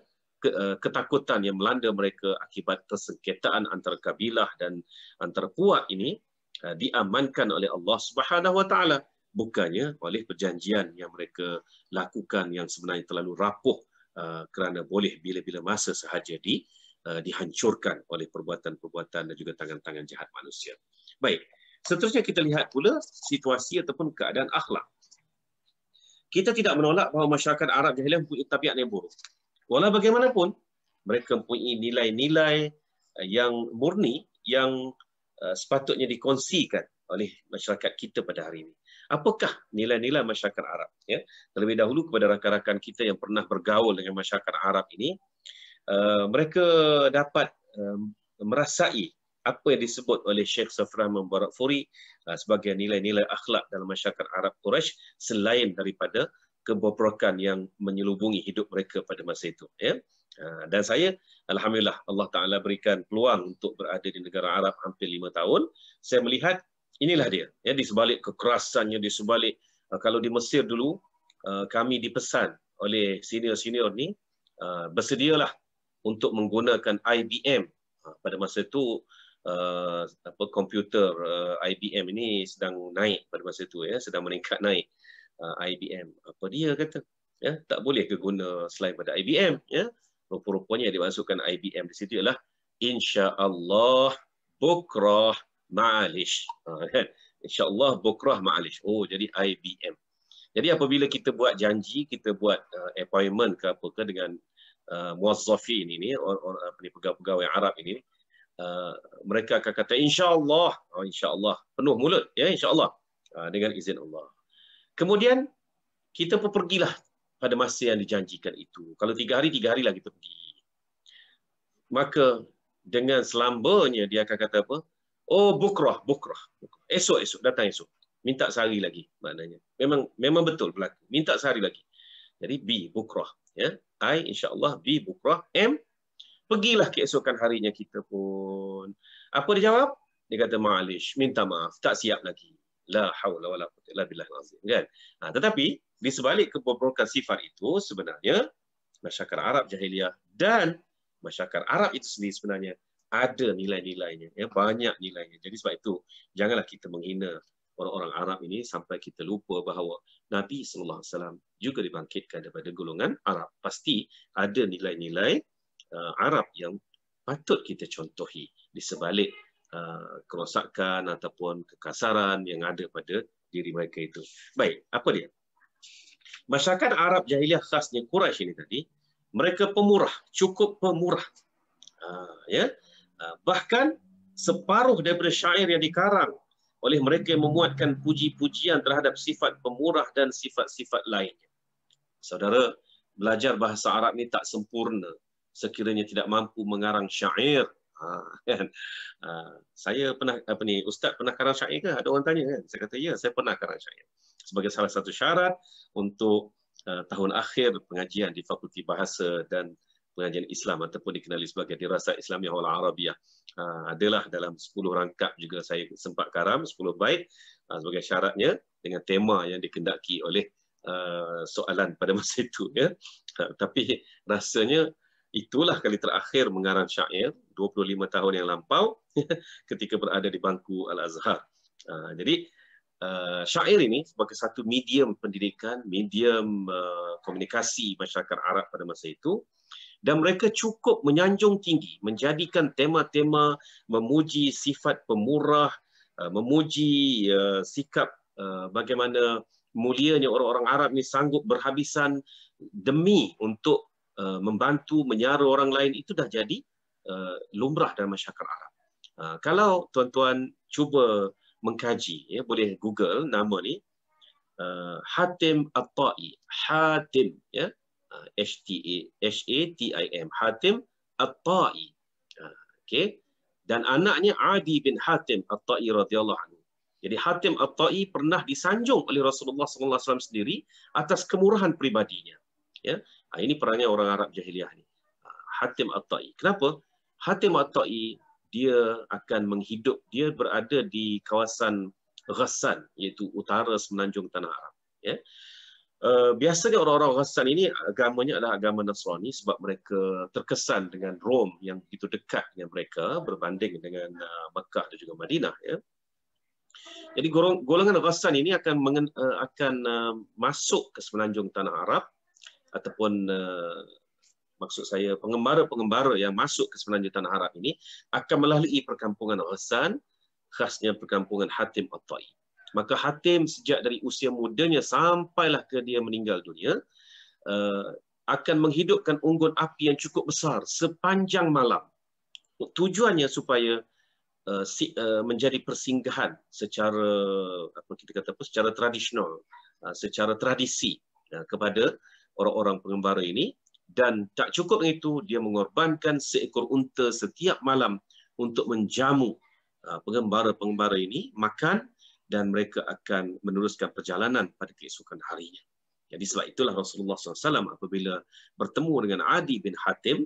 ketakutan yang melanda mereka akibat persengketaan antara kabilah dan antara puak ini diamankan oleh Allah Subhanahu Wa Taala, bukannya oleh perjanjian yang mereka lakukan yang sebenarnya terlalu rapuh kerana boleh bila-bila masa sahaja dihancurkan oleh perbuatan-perbuatan dan juga tangan-tangan jahat manusia. Baik. Seterusnya kita lihat pula situasi ataupun keadaan akhlak. Kita tidak menolak bahawa masyarakat Arab jahiliah mempunyai tabiat yang buruk. Walau bagaimanapun, mereka mempunyai nilai-nilai yang murni yang sepatutnya dikongsikan oleh masyarakat kita pada hari ini. Apakah nilai-nilai masyarakat Arab? Ya? Terlebih dahulu kepada rakan-rakan kita yang pernah bergaul dengan masyarakat Arab ini, mereka dapat merasai apa yang disebut oleh Syekh Safran Mubarak Furi sebagai nilai-nilai akhlak dalam masyarakat Arab Quraisy, selain daripada kebobrokan yang menyelubungi hidup mereka pada masa itu. Ya? Dan saya, alhamdulillah, Allah Ta'ala berikan peluang untuk berada di negara Arab hampir 5 tahun. Saya melihat inilah dia. Ya, di sebalik kekerasannya, di sebalik, kalau di Mesir dulu, kami dipesan oleh senior-senior ni, bersedialah untuk menggunakan IBM. Pada masa itu, komputer IBM ini sedang naik pada masa itu, ya, sedang meningkat naik. IBM, apa dia kata, ya, tak boleh ke guna selain pada IBM, ya. Rupa-rupanya dimasukkan IBM di situ ialah insya-Allah bukrah ma'alish, kan, insya-Allah bukrah ma'alish. Oh, jadi IBM. Jadi apabila kita buat janji, kita buat appointment ke apa ke dengan muwazzafin ini, pegawai Arab ini, mereka akan kata insya-Allah, insya-Allah, penuh mulut, ya, insya-Allah, dengan izin Allah. Kemudian kita pun pergilah pada masa yang dijanjikan itu. Kalau 3 hari, 3 hari lah kita pergi. Maka dengan selambanya dia akan kata apa? Oh, bukrah. Esok, datang esok. Minta sehari lagi maknanya. Memang betul berlaku. Minta sehari lagi. Jadi B, bukrah. Ya? I, insya-Allah, B, bukrah. M, pergilah keesokan harinya kita pun. Apa dia jawab? Dia kata ma'alish, minta maaf, tak siap lagi. La haula wala quwwata illa billahil azim, kan? Tetapi di sebalik kebobrokan sifat itu, sebenarnya masyarakat Arab jahiliah dan masyarakat Arab itu sendiri sebenarnya ada nilai-nilainya, ya, banyak nilainya. Jadi sebab itu janganlah kita menghina orang-orang Arab ini sampai kita lupa bahawa Nabi SAW juga dibangkitkan daripada golongan Arab. Pasti ada nilai-nilai Arab yang patut kita contohi di sebalik kerosakan ataupun kekasaran yang ada pada diri mereka itu. Baik, apa dia? Masyarakat Arab jahiliah khasnya Quraisy ini tadi, mereka pemurah, cukup pemurah. Ya, bahkan separuh daripada syair yang dikarang oleh mereka yang memuatkan puji-pujian terhadap sifat pemurah dan sifat-sifat lainnya. Saudara, belajar bahasa Arab ni tak sempurna sekiranya tidak mampu mengarang syair. Kan? Saya pernah, Ustaz pernah karang syair ke? Ada orang tanya, kan? Saya kata ya, saya pernah karang syair. Sebagai salah satu syarat untuk tahun akhir pengajian di Fakulti Bahasa dan Pengajian Islam ataupun dikenali sebagai Dirasat Islamiyah wal Arabiyah, adalah dalam 10 rangkap juga saya sempat karam 10 bait sebagai syaratnya dengan tema yang dikendaki oleh soalan pada masa itu, ya. Tapi rasanya itulah kali terakhir mengarang syair 25 tahun yang lampau ketika berada di bangku Al-Azhar. Jadi syair ini sebagai satu medium pendidikan, medium komunikasi masyarakat Arab pada masa itu, Dan mereka cukup menyanjung tinggi, menjadikan tema-tema memuji sifat pemurah, memuji sikap bagaimana mulianya orang-orang Arab ni sanggup berhabisan demi untuk membantu menyara orang lain. Itu dah jadi lumrah dalam masyarakat Arab. Kalau tuan-tuan cuba mengkaji, ya, boleh Google nama ni, Hatim At-Ta'i, Hatim, ya, H-A-T-I-M, Hatim At-Ta'i. Okay. Dan anaknya Adi bin Hatim At-Ta'i radhiyallahu anhu. Jadi Hatim At-Ta'i pernah disanjung oleh Rasulullah SAW sendiri atas kemurahan pribadinya. Ya, ini perangai orang Arab jahiliah ni. Hatim At-Ta'i. Kenapa? Hatim At-Ta'i dia akan menghidup, dia berada di kawasan Ghassan, iaitu utara semenanjung tanah Arab. Ya. Biasanya orang-orang Ghassan ini agamanya adalah agama Nasrani sebab mereka terkesan dengan Rom yang begitu dekat dengan mereka berbanding dengan Mekah dan juga Madinah. Ya. Jadi golongan Ghassan ini akan masuk ke semenanjung tanah Arab ataupun maksud saya pengembara-pengembara yang masuk ke semenanjung tanah Arab ini akan melalui perkampungan Ghassan, khasnya perkampungan Hatim At-Ta'i. Maka Hatim sejak dari usia mudanya sampailah ke dia meninggal dunia, akan menghidupkan unggun api yang cukup besar sepanjang malam. Tujuannya supaya menjadi persinggahan secara secara tradisional, secara tradisi kepada orang-orang pengembara ini. Dan tak cukup dengan itu, dia mengorbankan seekor unta setiap malam untuk menjamu pengembara-pengembara ini makan, dan mereka akan meneruskan perjalanan pada keesokan harinya. Jadi sebab itulah Rasulullah SAW apabila bertemu dengan Adi bin Hatim,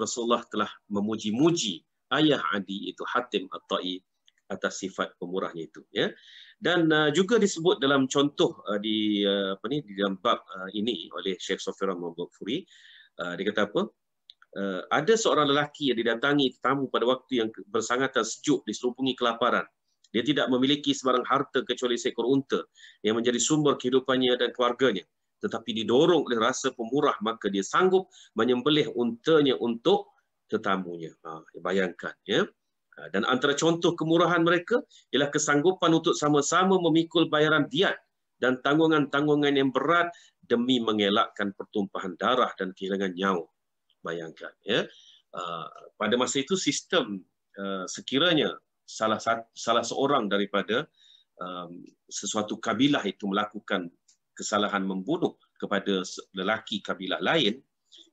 Rasulullah telah memuji-muji ayah Adi, iaitu Hatim At-Ta'i, atas sifat pemurahnya itu. Ya. Dan juga disebut dalam contoh di dalam bab ini oleh Syekh Safiran Maghfuri, dia kata apa? Ada seorang lelaki yang didatangi tetamu pada waktu yang bersangatan sejuk, diselubungi kelaparan. Dia tidak memiliki sebarang harta kecuali seekor unta yang menjadi sumber kehidupannya dan keluarganya. Tetapi didorong oleh rasa pemurah, maka dia sanggup menyembelih untanya untuk tetamunya. Bayangkan. Ya. Dan antara contoh kemurahan mereka ialah kesanggupan untuk sama-sama memikul bayaran diat dan tanggungan-tanggungan yang berat demi mengelakkan pertumpahan darah dan kehilangan nyawa. Bayangkan. Ya. Pada masa itu sistem sekiranya salah seorang daripada sesuatu kabilah itu melakukan kesalahan membunuh kepada lelaki kabilah lain,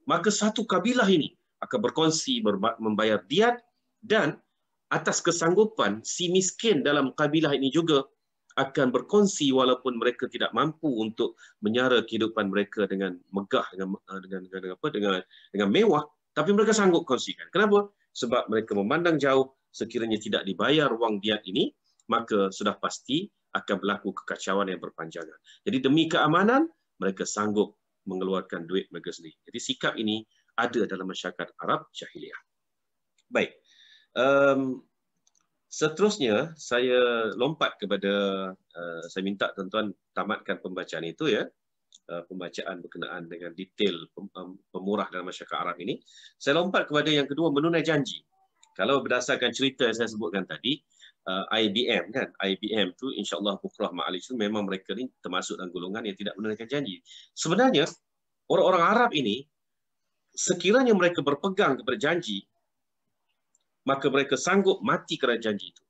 maka satu kabilah ini akan berkongsi membayar diat, dan atas kesanggupan si miskin dalam kabilah ini juga akan berkongsi walaupun mereka tidak mampu untuk menyara kehidupan mereka dengan megah, dengan mewah, tapi mereka sanggup kongsikan. Kenapa? Sebab mereka memandang jauh, sekiranya tidak dibayar wang diat ini, maka sudah pasti akan berlaku kekacauan yang berpanjangan. Jadi demi keamanan, mereka sanggup mengeluarkan duit mereka sendiri. Jadi sikap ini ada dalam masyarakat Arab jahiliah. Baik. Seterusnya, saya lompat kepada, saya minta tuan-tuan tamatkan pembacaan itu, ya. Pembacaan berkenaan dengan detail pemurah dalam masyarakat Arab ini. Saya lompat kepada yang kedua, menunai janji. Kalau berdasarkan cerita yang saya sebutkan tadi, IBM kan, IBM tu insya-Allah Bukrah Ma'al itu memang mereka ni termasuk dalam golongan yang tidak menunaikan janji. Sebenarnya orang-orang Arab ini sekiranya mereka berpegang kepada janji, maka mereka sanggup mati kerana janji itu.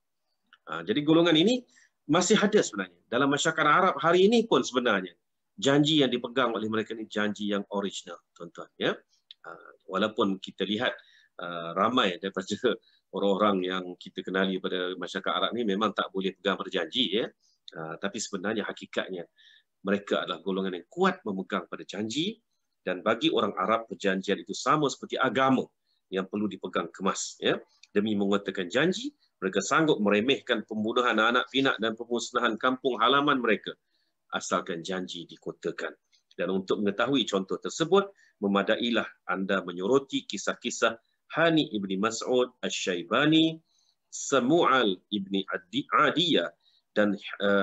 Jadi golongan ini masih ada sebenarnya dalam masyarakat Arab hari ini pun sebenarnya. Janji yang dipegang oleh mereka ni janji yang original, tuan-tuan, ya. Walaupun kita lihat ramai daripada orang-orang yang kita kenali pada masyarakat Arab ni memang tak boleh pegang berjanji, ya. Tapi sebenarnya hakikatnya mereka adalah golongan yang kuat memegang pada janji, dan bagi orang Arab perjanjian itu sama seperti agama yang perlu dipegang kemas, ya. Demi menguatkan janji, mereka sanggup meremehkan pembunuhan anak pinak dan pemusnahan kampung halaman mereka asalkan janji dikotakan. Dan untuk mengetahui contoh tersebut, memadailah anda menyoroti kisah-kisah Hani ibni Mas'ud Asy-Syaibani, Samu'al ibni Adiyah, dan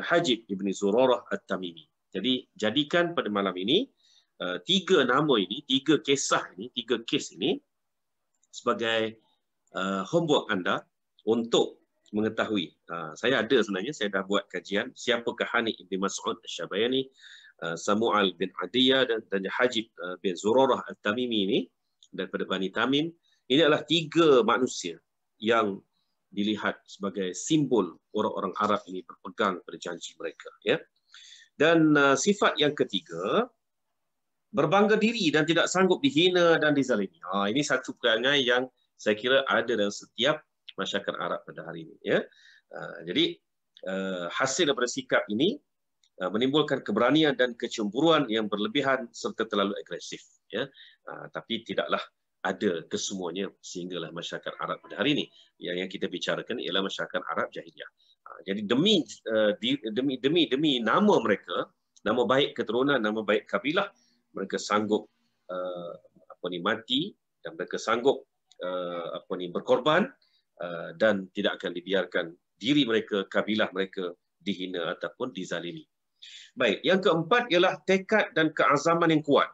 Hajib ibni Zurarah At-Tamimi. Jadi jadikan pada malam ini tiga nama ini, tiga kisah ini, tiga kes ini sebagai homework anda untuk mengetahui. Saya ada sebenarnya, saya dah buat kajian siapakah Hani bin Mas'ud Asy-Syabayani, Samu'al bin Adiyah dan Hajib bin Zurarah Al-Tamimi ini daripada Bani Tamim. Ini adalah tiga manusia yang dilihat sebagai simbol orang-orang Arab ini berpegang pada janji mereka. Ya. Dan sifat yang ketiga, berbangga diri dan tidak sanggup dihina dan dizalimi. Ini satu perangai yang saya kira ada dalam setiap masyarakat Arab pada hari ini. Ya. Jadi hasil daripada sikap ini menimbulkan keberanian dan kecemburuan yang berlebihan serta terlalu agresif. Ya. Tapi tidaklah ada kesemuanya sehinggalah masyarakat Arab pada hari ini. Yang kita bicarakan ialah masyarakat Arab jahiliyah. Jadi demi nama mereka, nama baik keturunan, nama baik kabilah, mereka sanggup mati dan mereka sanggup berkorban dan tidak akan dibiarkan diri mereka, kabilah mereka dihina ataupun dizalimi. Baik, yang keempat ialah tekad dan keazaman yang kuat.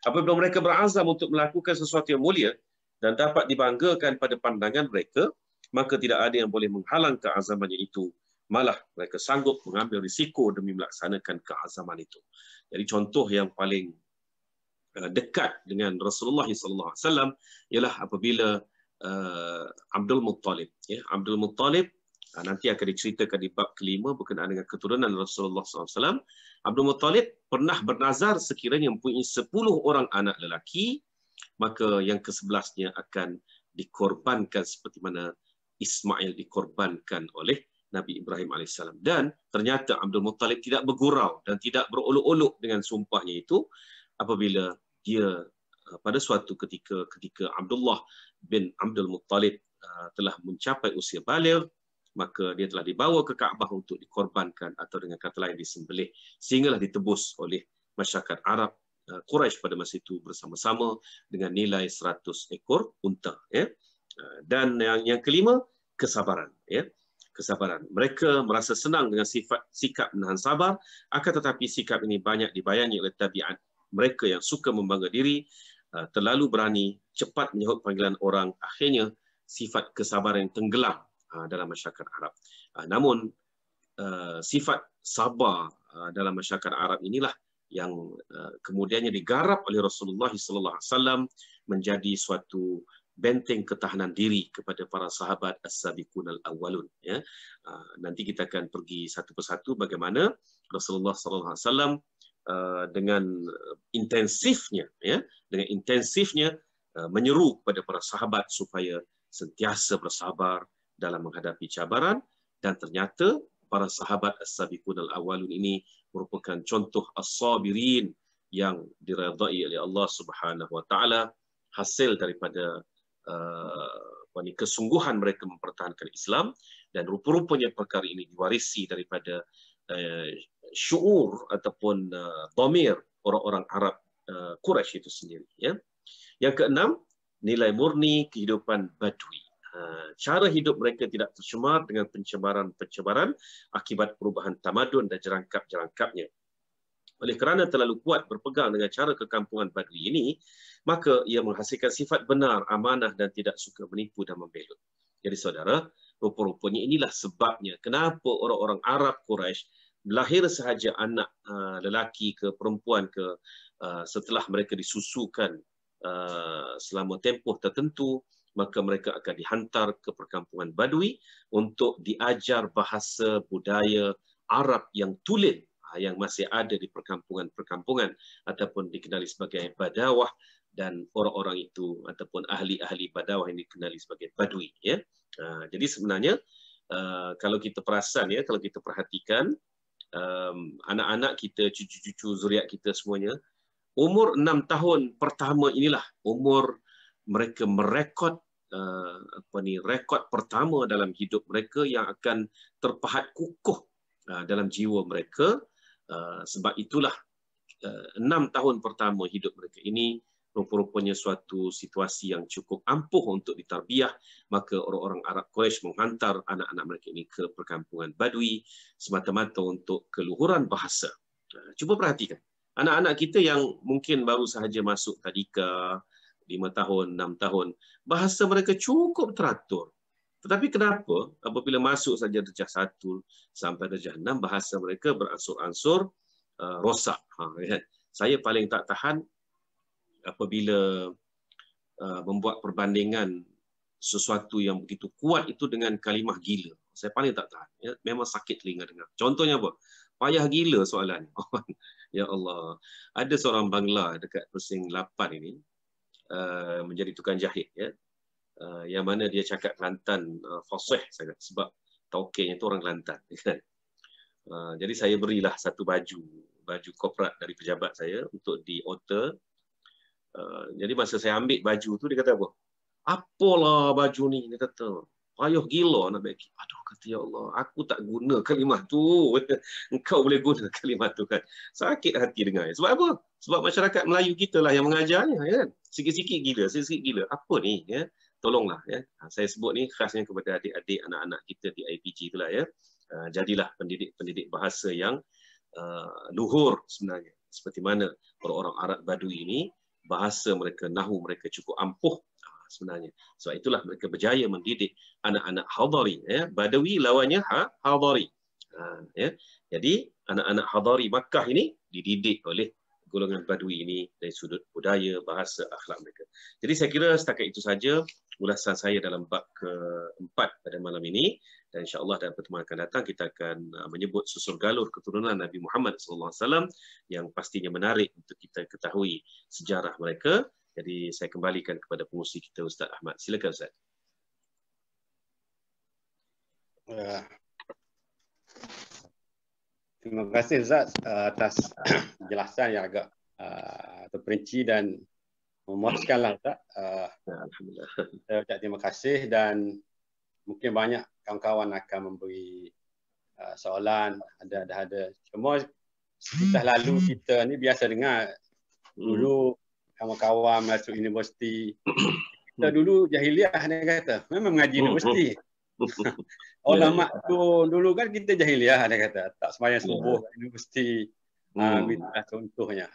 Apabila mereka berazam untuk melakukan sesuatu yang mulia dan dapat dibanggakan pada pandangan mereka, maka tidak ada yang boleh menghalang keazamannya itu. Malah mereka sanggup mengambil risiko demi melaksanakan keazaman itu. Jadi contoh yang paling dekat dengan Rasulullah SAW ialah apabila Abdul Muttalib. Ya, Abdul Muttalib nanti akan diceritakan di bab kelima berkenaan dengan keturunan Rasulullah SAW. Abdul Muttalib pernah bernazar sekiranya mempunyai 10 orang anak lelaki, maka yang ke-11-nya akan dikorbankan seperti mana Ismail dikorbankan oleh Nabi Ibrahim AS. Dan ternyata Abdul Muttalib tidak bergurau dan tidak berolok-olok dengan sumpahnya itu apabila dia pada suatu ketika Abdullah bin Abdul Muttalib telah mencapai usia baligh, maka dia telah dibawa ke Kaabah untuk dikorbankan atau dengan kata lain disembelih sehinggalah ditebus oleh masyarakat Arab Quraisy pada masa itu bersama-sama dengan nilai 100 ekor unta. Ya. Dan yang kelima, kesabaran. Ya. Kesabaran. Mereka merasa senang dengan sikap menahan sabar, akan tetapi sikap ini banyak dibayangi oleh tabiat mereka yang suka membangga diri, terlalu berani, cepat menyahut panggilan orang, akhirnya sifat kesabaran yang tenggelam dalam masyarakat Arab. Namun sifat sabar dalam masyarakat Arab inilah yang kemudiannya digarap oleh Rasulullah SAW menjadi suatu benteng ketahanan diri kepada para sahabat as-sabiqun al-awwalun. Ya. Nanti kita akan pergi satu persatu bagaimana Rasulullah SAW dengan intensifnya, menyeru kepada para sahabat supaya sentiasa bersabar dalam menghadapi cabaran, dan ternyata para sahabat as-sabiqun al-awwalun ini merupakan contoh as-sabirin yang diridai oleh Allah Subhanahu wa taala, hasil daripada kesungguhan mereka mempertahankan Islam, dan rupa-rupanya perkara ini diwarisi daripada syuur ataupun dhamir orang-orang Arab Quraisy itu sendiri. Ya. Yang keenam, nilai murni kehidupan Badui. Cara hidup mereka tidak tercemar dengan pencemaran akibat perubahan tamadun dan jerangkap-jerangkapnya. Oleh kerana terlalu kuat berpegang dengan cara kekampungan Badui ini, maka ia menghasilkan sifat benar, amanah dan tidak suka menipu dan membelut. Jadi saudara, rupa-rupanya inilah sebabnya kenapa orang-orang Arab Quraisy lahir sahaja anak lelaki ke perempuan ke setelah mereka disusukan selama tempoh tertentu, maka mereka akan dihantar ke perkampungan Badui untuk diajar bahasa budaya Arab yang tulen yang masih ada di perkampungan-perkampungan ataupun dikenali sebagai badawah, dan orang-orang itu ataupun ahli-ahli badawah yang dikenali sebagai Badui. Ya. Jadi sebenarnya kalau kita perasan, ya, kalau kita perhatikan anak-anak kita, cucu-cucu zuriat kita semuanya, umur 6 tahun pertama inilah umur mereka merekod rekod pertama dalam hidup mereka yang akan terpahat kukuh dalam jiwa mereka. Sebab itulah 6 tahun pertama hidup mereka ini rupa-rupanya suatu situasi yang cukup ampuh untuk ditarbiah. Maka orang-orang Arab Quraisy menghantar anak-anak mereka ini ke perkampungan Badui semata-mata untuk keluhuran bahasa. Cuba perhatikan, Anak-anak kita yang mungkin baru sahaja masuk tadika 5 tahun, 6 tahun, bahasa mereka cukup teratur. Tetapi kenapa apabila masuk saja darjah 1 sampai darjah 6, bahasa mereka beransur-ansur rosak. Kan? Saya paling tak tahan apabila membuat perbandingan sesuatu yang begitu kuat itu dengan kalimah gila. Saya paling tak tahan. Ya? Memang sakit telinga dengar. Contohnya apa? Payah gila soalan. Ya Allah. Ada seorang Bangla dekat Pusing 8 ini, menjadi tukang jahit, ya, yang mana dia cakap Kelantan fasih sangat sebab taukirnya itu orang Kelantan. Jadi saya berilah satu baju korporat dari pejabat saya untuk di-order. Jadi masa saya ambil baju tu, dia kata apa? Apalah baju ni? Dia kata, payah gila nak bagi. Aduh, kata ya Allah, aku tak guna kalimah tu. Engkau boleh guna kalimah tu kan. Sakit hati dengar. Sebab apa? Sebab masyarakat Melayu kita lah yang mengajarnya, ya kan? Sikit-sikit gila, sikit-sikit gila. Apa ni, ya? Tolonglah, ya. Saya sebut ni khasnya kepada adik-adik, anak-anak kita di IPG itulah, ya. Jadilah pendidik bahasa yang luhur sebenarnya. Seperti mana orang-orang Arab Badui ini, bahasa mereka, nahu mereka cukup ampuh sebenarnya. Sebab itulah mereka berjaya mendidik anak-anak Hadari. Ya. Badawi lawannya Hadari. Ya. Jadi anak-anak Hadari Makkah ini dididik oleh golongan Badui ini dari sudut budaya, bahasa, akhlak mereka. Jadi saya kira setakat itu saja ulasan saya dalam bab keempat pada malam ini. Dan insya-Allah dalam pertemuan akan datang kita akan menyebut susur galur keturunan Nabi Muhammad SAW yang pastinya menarik untuk kita ketahui sejarah mereka. Jadi saya kembalikan kepada pengurusi kita, Ustaz Ahmad. Silakan Ustaz. Terima kasih Ustaz atas penjelasan yang agak terperinci dan memuaskanlah Ustaz. Alhamdulillah. Saya ucap terima kasih dan mungkin banyak kawan-kawan akan memberi soalan, ada. Cuma kita lalu kita ni biasa dengar dulu kawan-kawan masuk universiti. Kita dulu jahiliah dia kata. Memang mengaji universiti. Ulama tu dulu kan kita jahiliah dia kata. Tak sembahyang subuh kat universiti. Itulah contohnya.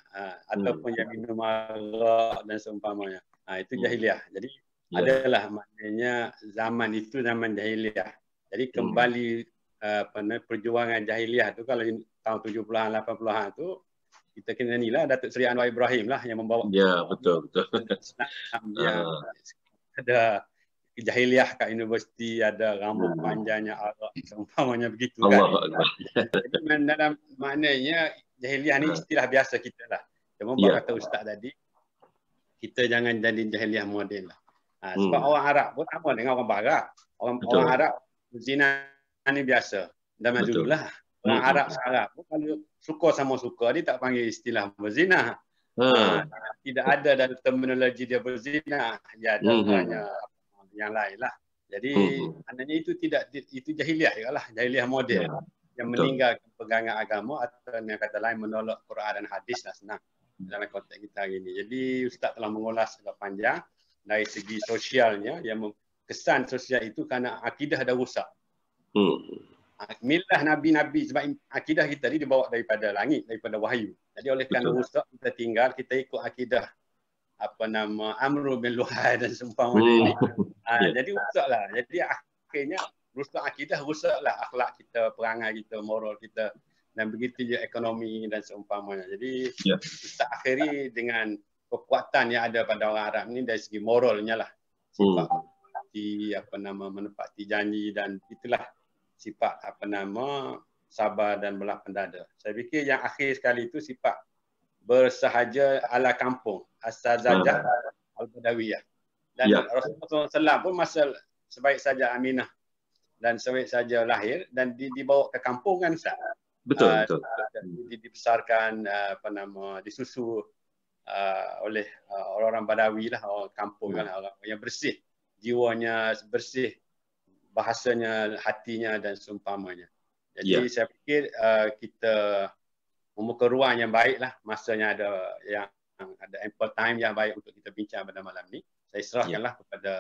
Ataupun yang minum arak dan seumpamanya. Itu jahiliah. Jadi adalah maknanya zaman itu zaman jahiliah. Jadi kembali perjuangan jahiliah tu kalau tahun 70-an 80-an tu kita kena inilah Datuk Seri Anwar Ibrahim lah yang membawa. Ya, betul. Yang ada jahiliah kat universiti, ada rambut panjangnya, arak, seumpamanya begitu kan. Jadi dalam maknanya jahiliah ni istilah biasa kita lah. Cuma kata Ustaz tadi, kita jangan jadi jahiliah moden lah. Sebab orang Arab pun sama dengan orang Barat. Orang Arab zina ni biasa. Zaman dululah. Orang Arab sekarang pun kalau suka sama suka, dia tak panggil istilah berzina. Tidak ada dalam terminologi dia berzina. Ya, ada hanya yang lain lah. Jadi maknanya itu jahiliah juga lah. Jahiliah moden. Yang meninggalkan pegangan agama atau yang kata lain menolak Quran dan hadis lah, senang dalam konteks kita hari ini. Jadi Ustaz telah mengulas agak panjang dari segi sosialnya, yang kesan sosial itu kerana akidah dah rusak. Milah Nabi-Nabi, sebab akidah kita ni dibawa daripada langit, daripada wahyu. Jadi oleh kerana rusak, kita tinggal, kita ikut akidah Amru bin Luhai dan seumpamanya ini. Jadi rusaklah. Jadi akhirnya rusak akidah, rusaklah akhlak kita, perangai kita, moral kita, dan begitu je ekonomi dan seumpamanya. Jadi kita akhiri dengan kekuatan yang ada pada orang Arab ni dari segi moralnya lah. Sifat menepati janji, dan itulah sifat sabar dan belah pendada. Saya fikir yang akhir sekali itu sifat bersahaja ala kampung, as-sazajah al-badawiyah. Dan Rasulullah SAW pun masa sebaik saja Aminah dan sebaik saja lahir dan dibawa ke kampung kan Ustaz. Betul. Dibesarkan disusu oleh orang-orang Badawi lah, orang kampung lah, orang yang bersih, jiwanya bersih, bahasanya, hatinya dan seumpamanya. Jadi saya fikir kita membuka ruang yang baik lah, masanya ada ample time yang baik untuk kita bincang pada malam ni. Saya serahkanlah kepada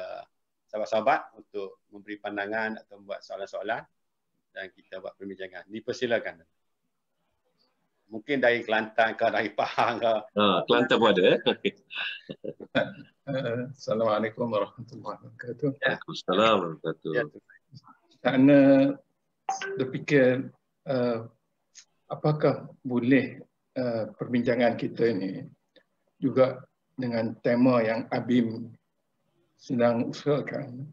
sahabat-sahabat untuk memberi pandangan atau membuat soalan-soalan dan kita buat perbincangan. Dipersilakan. Mungkin dari Kelantan ke, dari Pahang ke. Kelantan pun ada. Assalamualaikum warahmatullahi wabarakatuh. Waalaikumsalam warahmatullahi wabarakatuh. Saya berfikir apakah boleh perbincangan kita ini juga dengan tema yang Abim sedang usulkan,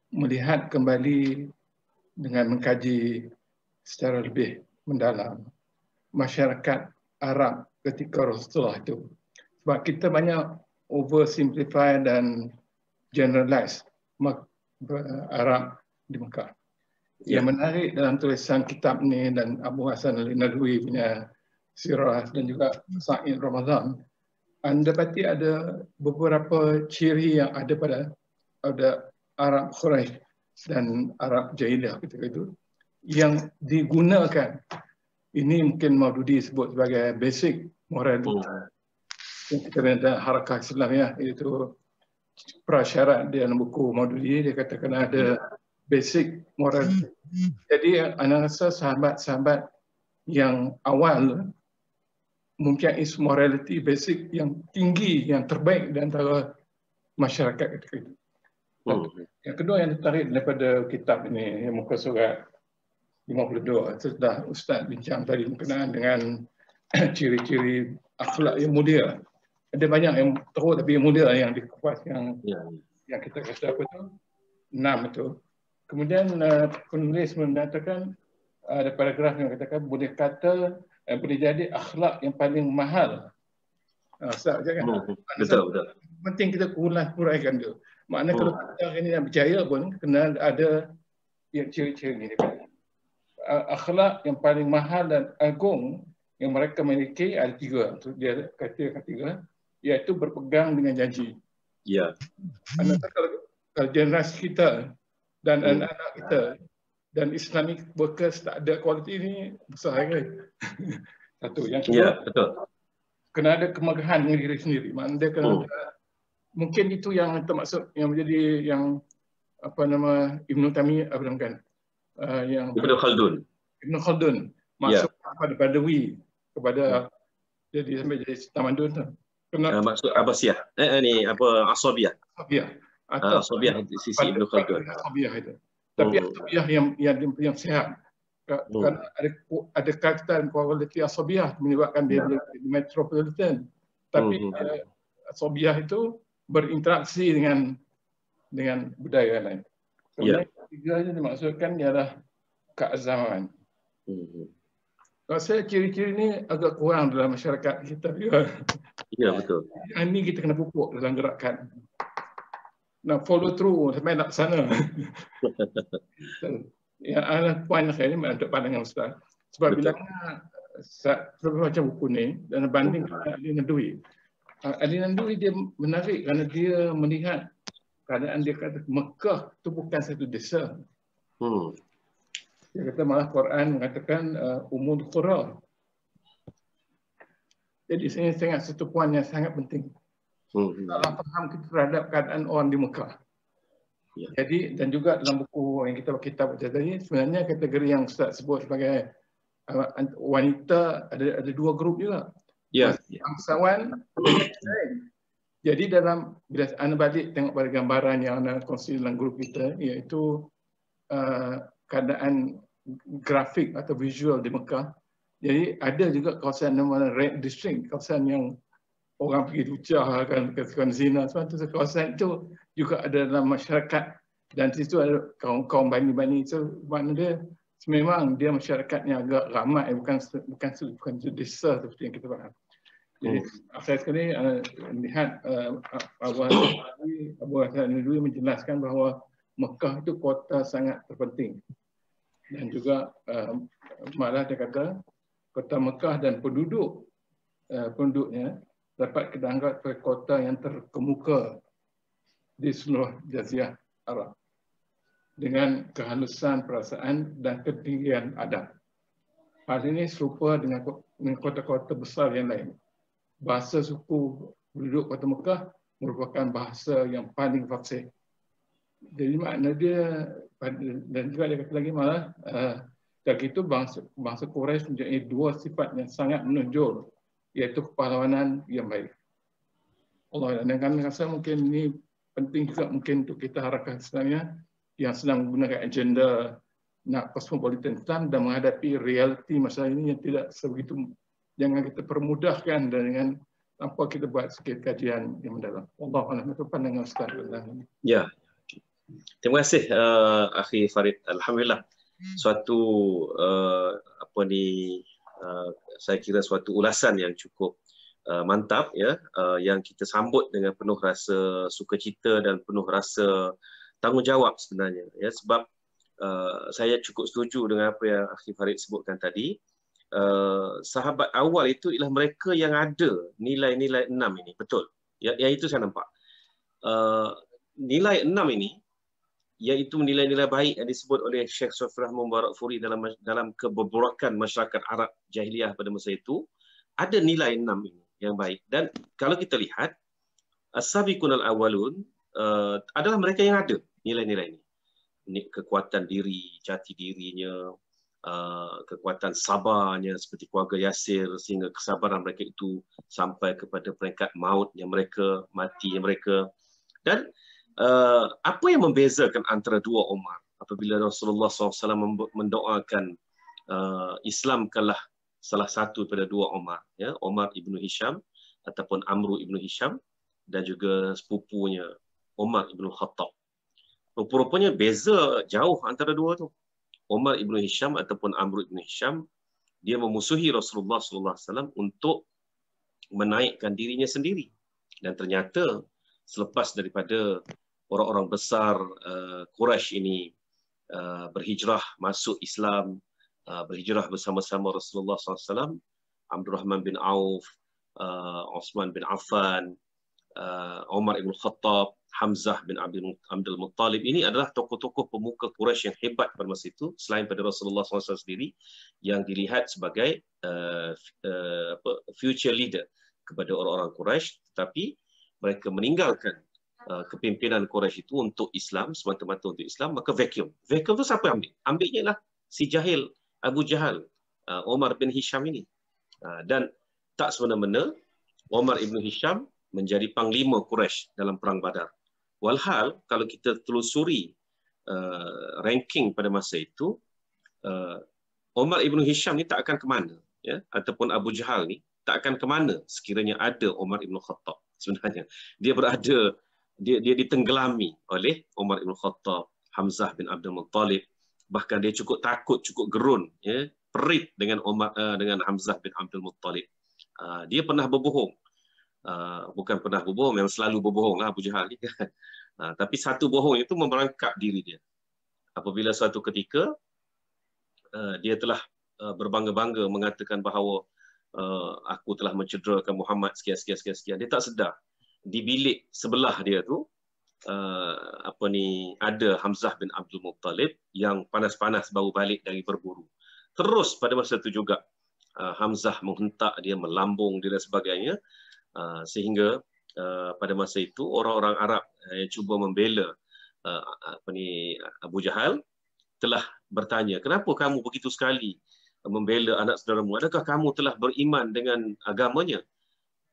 melihat kembali dengan mengkaji secara lebih mendalam masyarakat Arab ketika Rasulullah itu. Sebab kita banyak oversimplify dan generalize Arab di Mekah. Yang menarik dalam tulisan kitab ni dan Abu Hasan Al-Nadwi punya sirah dan juga Sa'id Ramadan, anda dapati ada beberapa ciri yang ada pada Arab Quraisy dan Arab Jahiliyah ketika itu yang digunakan. Ini mungkin Maududi sebut sebagai basic morality. Yang kita ada harakah Islamiyah, iaitu prasyarat di dalam buku Maududi, dia katakan ada basic morality. Jadi anda rasa sahabat-sahabat yang awal mempunyai morality basic yang tinggi, yang terbaik di antara masyarakat ketika itu. Yang kedua yang ditarik daripada kitab ini, yang muka surat 52, sudah Ustaz bincang tadi berkenaan dengan ciri-ciri akhlak yang mulia. Ada banyak yang teruk tapi yang mulia yang dikupas, yang kita kata apa tu? 6 itu. Kemudian penulis mengatakan ada paragraf yang katakan boleh jadi akhlak yang paling mahal. Ustaz kan? Betul. Penting kita kuraikan dia. Maknanya kalau kita ini nak berjaya pun kena ada yang ciri-ciri ini. Akhlak yang paling mahal dan agung yang mereka miliki ada 3. Dia kata 3, iaitu berpegang dengan janji. Ya. Kalau generasi kita dan anak-anak kita dan Islamic workers tak ada kualiti ini, besar kan? Satu. Yang kedua, betul. Kena ada kemegahan dengan diri sendiri. Maknanya dia kena ada, mungkin itu yang termaksud yang menjadi yang apa nama Ibn Taimiyah kan? Yang Ibn Khaldun masuk pada Badawi kepada jadi sampai jadi tamadun tu. Kena maksud Abbasiyah. Asabiyah. Asabiyah di sisi Ibn Khaldun. Asabiyah itu. Tapi asabiyah yang sehat. Kerana ada kaitan kualiti asabiyah menyebabkan dia menjadi metropolitan. Tapi asabiyah itu berinteraksi dengan budaya lain. Kemudian tiga yang dimaksudkan ialah keazaman. Kalau saya ciri-ciri ini agak kurang dalam masyarakat kita juga. Ya, betul. Yang ini kita kena pupuk dalam gerakan. Nak follow through sampai nak sana. Yang ada poin saya ini untuk pandangan Ustaz. Sebab bila saya baca buku ni dan banding dengan Ali Nadwi. Ali Nadwi dia menarik kerana dia melihat keadaan dia kata Mekah itu bukan satu desa. Dia kata malah Quran mengatakan umul qura. Jadi ini sangat satu poin yang sangat penting. Dalam faham kita terhadap keadaan orang di Mekah. Jadi dan juga dalam buku yang kita baca tadi sebenarnya kategori yang Ustaz sebut sebagai wanita ada 2 grup juga. Bangsawan dan lain. Jadi dalam bila anda balik tengok pada gambaran yang anda kongsi dalam grup kita, iaitu keadaan grafik atau visual di Mekah. Jadi ada juga kawasan nama Red District, kawasan yang orang pergi lucah kan, katakan zina, sebab itu kawasan itu juga ada dalam masyarakat dan di situ ada kaum-kaum bani-bani itu. Maknanya dia memang dia masyarakatnya agak ramai, bukan desa seperti yang kita faham. Jadi saya sekali lihat Abu Hasan Al-Nadwi menjelaskan bahawa Mekah itu kota sangat terpenting dan juga malah dia kata kota Mekah dan penduduknya dapat kita anggap sebagai kota yang terkemuka di seluruh Jazirah Arab dengan kehalusan perasaan dan ketinggian adab. Hal ini serupa dengan kota-kota besar yang lain. Bahasa suku penduduk kota Mekah merupakan bahasa yang paling fasih. Jadi makna dia, dan juga dia kata lagi malah Dan itu bangsa Quraisy mempunyai dua sifat yang sangat menonjol, iaitu kepahlawanan yang baik. Allah, dan kami rasa mungkin ini penting juga mungkin untuk kita harapkan sebenarnya yang sedang menggunakan agenda nak cosmopolitan Islam dan menghadapi realiti masalah ini yang tidak sebegitu, jangan kita permudahkan dan dengan tanpa kita buat sikit kajian yang mendalam. Allah, itu pandangan Ustaz tentang ini. Ya, terima kasih Akhi Farid. Alhamdulillah, suatu saya kira suatu ulasan yang cukup mantap ya, yang kita sambut dengan penuh rasa sukacita dan penuh rasa tanggungjawab sebenarnya ya, sebab saya cukup setuju dengan apa yang Akhi Farid sebutkan tadi. Sahabat awal itu ialah mereka yang ada nilai-nilai 6 ini, betul ya, yang itu saya nampak. Nilai 6 ini, iaitu nilai-nilai baik yang disebut oleh Syekh Shafir Rahman Mubarakfuri dalam keberburakan masyarakat Arab jahiliyah pada masa itu, ada nilai 6 ini yang baik. Dan kalau kita lihat, as-sabiqun al-awwalun adalah mereka yang ada nilai-nilai ini. Kekuatan diri, jati dirinya, kekuatan sabarnya seperti keluarga Yasir, sehingga kesabaran mereka itu sampai kepada peringkat mautnya mereka, matinya mereka. Dan apa yang membezakan antara dua Umar apabila Rasulullah SAW mendoakan Islamkanlah salah satu daripada dua Umar, ya, Umar ibnu Hisham ataupun Amru ibnu Hisham dan juga sepupunya Umar ibnu Khattab. Rupa-rupanya beza jauh antara dua tu. Umar ibnu Hisham ataupun Amru ibnu Hisham, dia memusuhi Rasulullah SAW untuk menaikkan dirinya sendiri. Dan ternyata selepas daripada orang-orang besar Quraisy ini berhijrah masuk Islam, berhijrah bersama-sama Rasulullah SAW, Abdurrahman bin Auf, Uthman bin Affan, Umar ibn Khattab, Hamzah bin Abdul Muttalib, ini adalah tokoh-tokoh pemuka Quraisy yang hebat pada masa itu, selain pada Rasulullah SAW sendiri, yang dilihat sebagai future leader kepada orang-orang Quraisy, tetapi mereka meninggalkan kepimpinan Quraisy itu untuk Islam, semata-mata untuk Islam, maka vacuum. Vacuum itu siapa yang ambil? Ambilnya lah si jahil, Abu Jahal, Umar bin Hisham ini. Dan tak semena-mena Umar ibn Hisham menjadi panglima Quraisy dalam perang Badar. Walhal kalau kita telusuri ranking pada masa itu, Umar ibn Hisham ni tak akan ke mana, ya, ataupun Abu Jahal ni tak akan ke mana sekiranya ada Umar ibn Khattab. Sebenarnya dia berada, dia ditenggelami oleh Umar ibn Khattab, Hamzah bin Abdul Muttalib. Bahkan dia cukup takut, cukup gerun, ya, perit dengan Hamzah bin Abdul Muttalib. Dia pernah berbohong. Bukan pernah berbohong, memang selalu berbohong lah Abu Jahal ni. Tapi satu bohong itu memerangkap diri dia. Apabila suatu ketika dia telah berbangga-bangga mengatakan bahawa aku telah mencederakan Muhammad sekian. Dia tak sedar di bilik sebelah dia tu ada Hamzah bin Abdul Muttalib yang panas-panas baru balik dari berburu. Terus pada masa itu juga Hamzah menghentak dia, melambung dia dan sebagainya, sehingga pada masa itu orang-orang Arab yang cuba membela Abu Jahal telah bertanya, kenapa kamu begitu sekali membela anak saudaramu? Adakah kamu telah beriman dengan agamanya?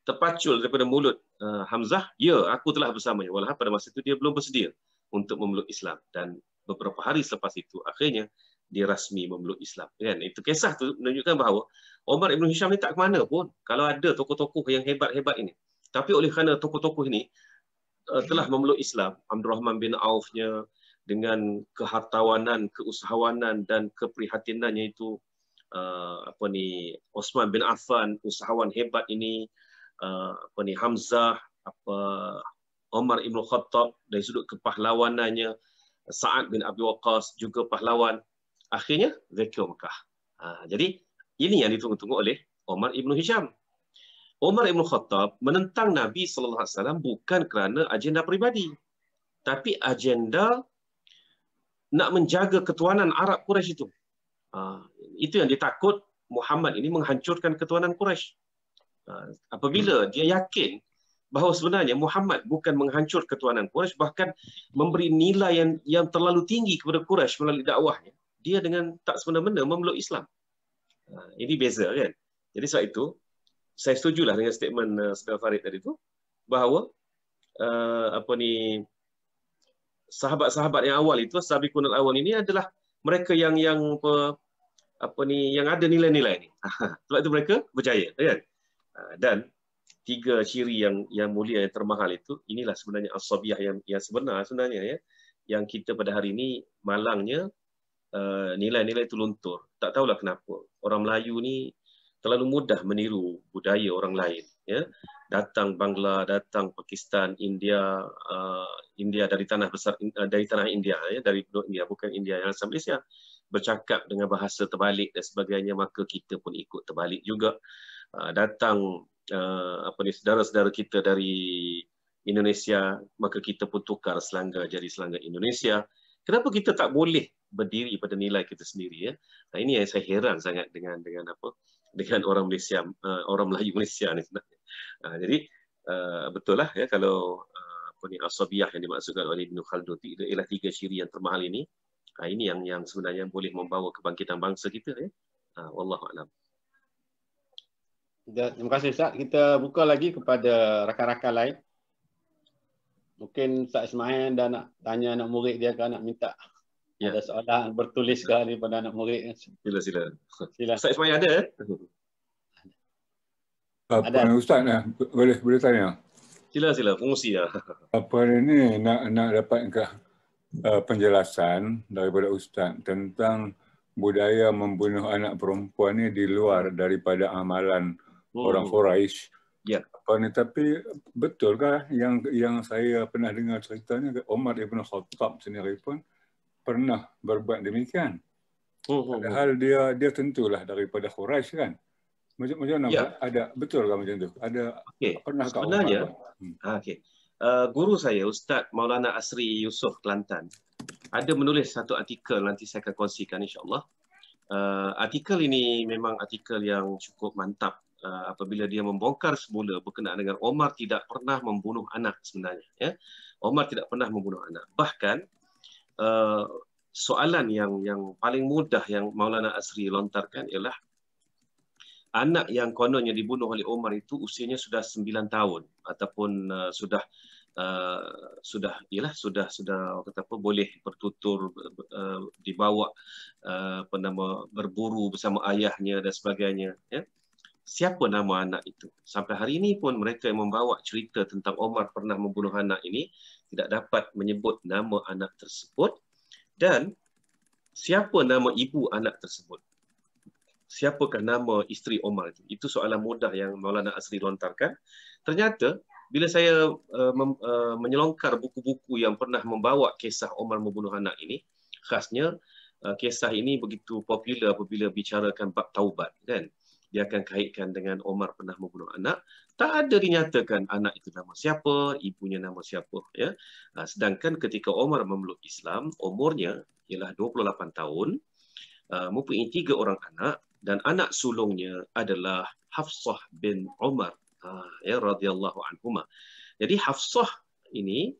Terpacul daripada mulut Hamzah, ya, aku telah bersamanya. Walaupun pada masa itu dia belum bersedia untuk memeluk Islam. Dan beberapa hari selepas itu akhirnya dia rasmi memeluk Islam. Kan? Itu kisah tu menunjukkan bahawa Umar ibn Hisham ni tak ke mana pun kalau ada tokoh-tokoh yang hebat-hebat ini. Tapi oleh kerana tokoh-tokoh ini telah memeluk Islam, Abdurrahman bin Auf-nya dengan kehartawanan, keusahawanan dan keprihatinannya itu, Uthman bin Affan, usahawan hebat ini, Hamzah, Umar ibn Khattab dari sudut kepahlawanannya, Sa'ad bin Abi Waqqas juga pahlawan. Akhirnya vacuum Mekah. Jadi ini yang ditunggu-tunggu oleh Umar ibn Hisham. Umar ibn Khattab menentang Nabi SAW bukan kerana agenda peribadi, tapi agenda nak menjaga ketuanan Arab Quraisy itu. Itu yang ditakut Muhammad ini menghancurkan ketuanan Quraisy. Apabila dia yakin bahawa sebenarnya Muhammad bukan menghancur ketuanan Quraisy, bahkan memberi nilai yang terlalu tinggi kepada Quraisy melalui dakwahnya, dia dengan tak semena-mena memeluk Islam. Ini beza kan. Jadi sebab itu saya setujulah dengan statement Saudara Farid tadi tu, bahawa sahabat-sahabat yang awal itu, sabiqunal awal ini adalah mereka yang ada nilai-nilai ni. Sebab itu mereka berjaya, kan? Dan 3 ciri yang mulia, yang termahal itu, inilah sebenarnya as-sabiyah yang sebenar sebenarnya, ya. Yang kita pada hari ini malangnya nilai-nilai itu luntur. Tak tahulah kenapa. Orang Melayu ni terlalu mudah meniru budaya orang lain, ya. Datang Bangla, datang Pakistan, India, India dari tanah besar, dari tanah India, ya, dari India, bukan India yang asal Malaysia, bercakap dengan bahasa terbalik dan sebagainya, maka kita pun ikut terbalik juga. Datang saudara-saudara kita dari Indonesia, maka kita pun tukar selangga jadi selangga Indonesia. Kenapa kita tak boleh berdiri pada nilai kita sendiri, ya? Ini yang saya heran sangat dengan orang Malaysia, orang Melayu Malaysia ni sebenarnya. Jadi betul lah, ya, kalau as-sabiyah yang dimaksudkan oleh Ibn Khaldun itu ialah 3 ciri yang termahal ini. Ini yang sebenarnya boleh membawa kebangkitan bangsa kita, ya. Wallahu a'lam. Terima kasih Ustaz. Kita buka lagi kepada rakan-rakan lain. Mungkin Ustaz Ismail dah nak tanya anak murid dia ke, nak minta ada soalan bertulis ke daripada anak murid. Sila. Ustaz Ismail ada? Apa Ustaz boleh tanya? Sila fungsi lah. Apa ini nak dapat penjelasan daripada Ustaz tentang budaya membunuh anak perempuan ni di luar daripada amalan orang Quraisy. Ya. Tapi betulkah yang saya pernah dengar ceritanya, Umar Ibn Khattab sendiri pun pernah berbuat demikian. Padahal dia tentulah daripada Quraisy, kan? Macam mana? Ya. Ada betul kan macam tu? Ada pernah sebenarnya guru saya Ustaz Maulana Asri Yusof Kelantan ada menulis satu artikel, nanti saya akan kongsikan insya-Allah. Artikel ini memang artikel yang cukup mantap apabila dia membongkar semula berkenaan dengan Omar tidak pernah membunuh anak sebenarnya, ya. Omar tidak pernah membunuh anak. Bahkan soalan yang paling mudah yang Maulana Asri lontarkan ialah anak yang kononnya dibunuh oleh Omar itu usianya sudah 9 tahun ataupun sudah kata apa, boleh bertutur, dibawa berburu bersama ayahnya dan sebagainya, ya. Siapa nama anak itu? Sampai hari ini pun mereka yang membawa cerita tentang Omar pernah membunuh anak ini tidak dapat menyebut nama anak tersebut, dan siapa nama ibu anak tersebut. Siapakah nama isteri Omar itu? Itu soalan mudah yang Maulana Asri lontarkan. Ternyata bila saya menyelongkar buku-buku yang pernah membawa kisah Omar membunuh anak ini, khasnya kisah ini begitu popular apabila bicarakan bab taubat, kan? Dia akan kaitkan dengan Omar pernah membunuh anak. Tak ada dinyatakan anak itu nama siapa, ibunya nama siapa, ya. Sedangkan ketika Omar memeluk Islam, umurnya ialah 28 tahun, mempunyai 3 orang anak, dan anak sulungnya adalah Hafsah bin Umar, ya, radhiyallahu anhuma. Jadi Hafsah ini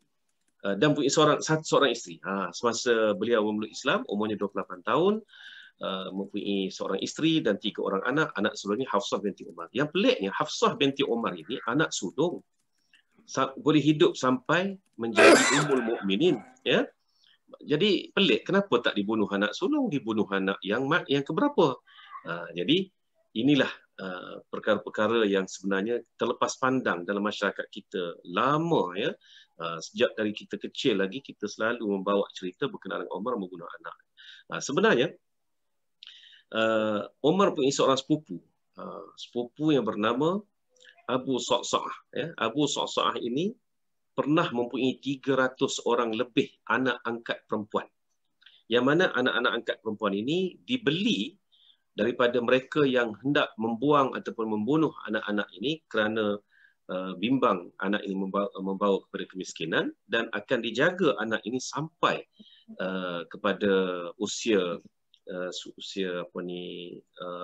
dan punya seorang isteri. Semasa beliau memeluk Islam, umurnya 28 tahun, mempunyai seorang isteri dan 3 orang anak. Anak sulungnya Hafsah binti Umar. Yang peliknya, Hafsah binti Umar ini anak sulung, boleh hidup sampai menjadi ummul mukminin, ya. Jadi pelik, kenapa tak dibunuh anak sulung, dibunuh anak yang keberapa? Jadi inilah perkara-perkara yang sebenarnya terlepas pandang dalam masyarakat kita lama, ya. Sejak dari kita kecil lagi kita selalu membawa cerita berkenaan Omar membunuh anak. Sebenarnya Omar punya seorang sepupu yang bernama Abu Sa'sa'ah, ya. Abu Sa'sa'ah ini pernah mempunyai 300 orang lebih anak angkat perempuan. Yang mana anak-anak angkat perempuan ini dibeli daripada mereka yang hendak membuang ataupun membunuh anak-anak ini kerana bimbang anak ini membawa kepada kemiskinan, dan akan dijaga anak ini sampai kepada usia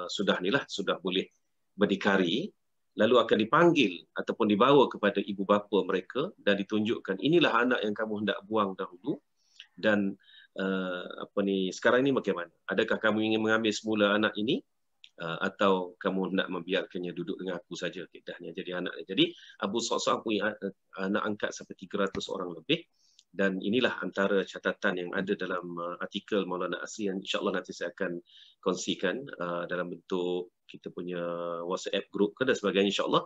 sudah boleh berdikari, lalu akan dipanggil ataupun dibawa kepada ibu bapa mereka dan ditunjukkan, inilah anak yang kamu hendak buang dahulu, dan sekarang ini bagaimana? Adakah kamu ingin mengambil semula anak ini atau kamu nak membiarkannya duduk dengan aku saja, keadahnya jadi anak. Jadi Abu Sa'sa'ah punya anak angkat sampai 300 orang lebih, dan inilah antara catatan yang ada dalam artikel Maulana Asri yang insya-Allah nanti saya akan kongsikan dalam bentuk kita punya WhatsApp group dan sebagainya insya-Allah.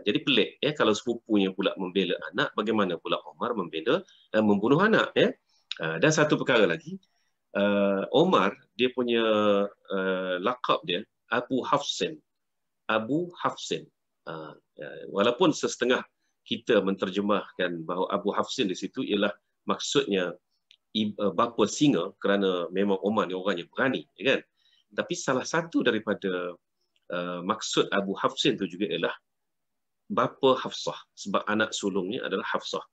Jadi pelik ya kalau sepupunya pula membela anak, bagaimana pula Omar membela dan membunuh anak ya. Dan satu perkara lagi, Omar dia punya lakab dia Abu Hafsin. Abu Hafsin. Walaupun sesetengah kita menterjemahkan bahawa Abu Hafsin di situ ialah maksudnya bapa singa, kerana memang Omar ni orang yang berani, kan? Tapi salah satu daripada maksud Abu Hafsin itu juga ialah bapa Hafsah, sebab anak sulungnya adalah Hafsah.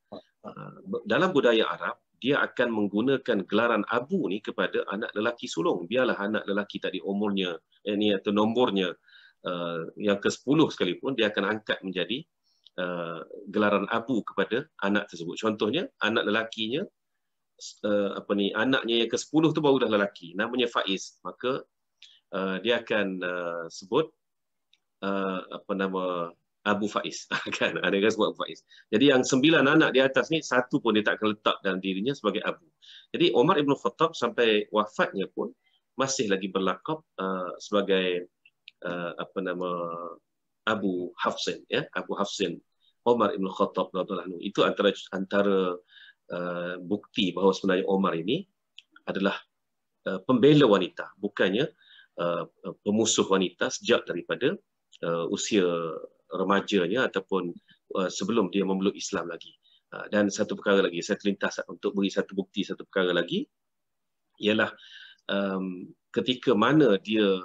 Dalam budaya Arab, dia akan menggunakan gelaran Abu ni kepada anak lelaki sulung. Biarlah anak lelaki tadi umurnya atau nombornya yang ke-10 sekalipun, dia akan angkat menjadi gelaran Abu kepada anak tersebut. Contohnya anak lelakinya anaknya yang ke-10 tu baru dah lelaki, namanya Faiz, maka dia akan sebut Abu Faiz. Kan ada yang sebut Abu Faiz. Jadi yang 9 anak di atas ni, satu pun dia tak akan letak dalam dirinya sebagai Abu. Jadi Umar Ibn Khattab sampai wafatnya pun masih lagi berlakab sebagai Abu Hafsin, ya, Abu Hafsin Umar Ibn Khattab radhiyallahu anhu. Itu antara bukti bahawa sebenarnya Umar ini adalah pembela wanita, bukannya pemusuh wanita sejak daripada usia remajanya ataupun sebelum dia memeluk Islam lagi. Dan satu perkara lagi, saya terlintas untuk beri satu bukti, satu perkara lagi, ialah ketika mana dia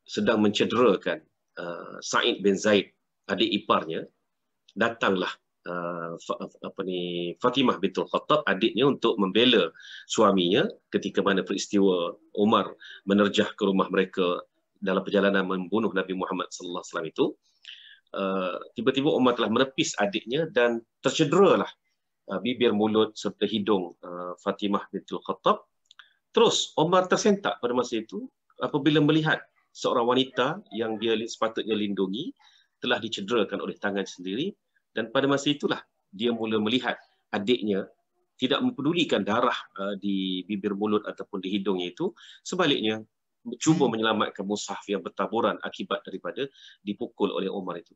sedang mencederakan Sa'id bin Zaid, adik iparnya, datanglah Fatimah bintul Khattab, adiknya, untuk membela suaminya ketika mana peristiwa Umar menerjah ke rumah mereka dalam perjalanan membunuh Nabi Muhammad sallallahu alaihi wasallam itu. Tiba-tiba Umar telah menepis adiknya dan tercederalah bibir, mulut serta hidung Fatimah bintul Khattab. Terus Umar tersentak pada masa itu apabila melihat seorang wanita yang dia sepatutnya lindungi telah dicederakan oleh tangan sendiri, dan pada masa itulah dia mula melihat adiknya tidak mempedulikan darah di bibir, mulut ataupun di hidungnya itu, sebaliknya cuba menyelamatkan mushaf yang bertaburan akibat daripada dipukul oleh Umar itu.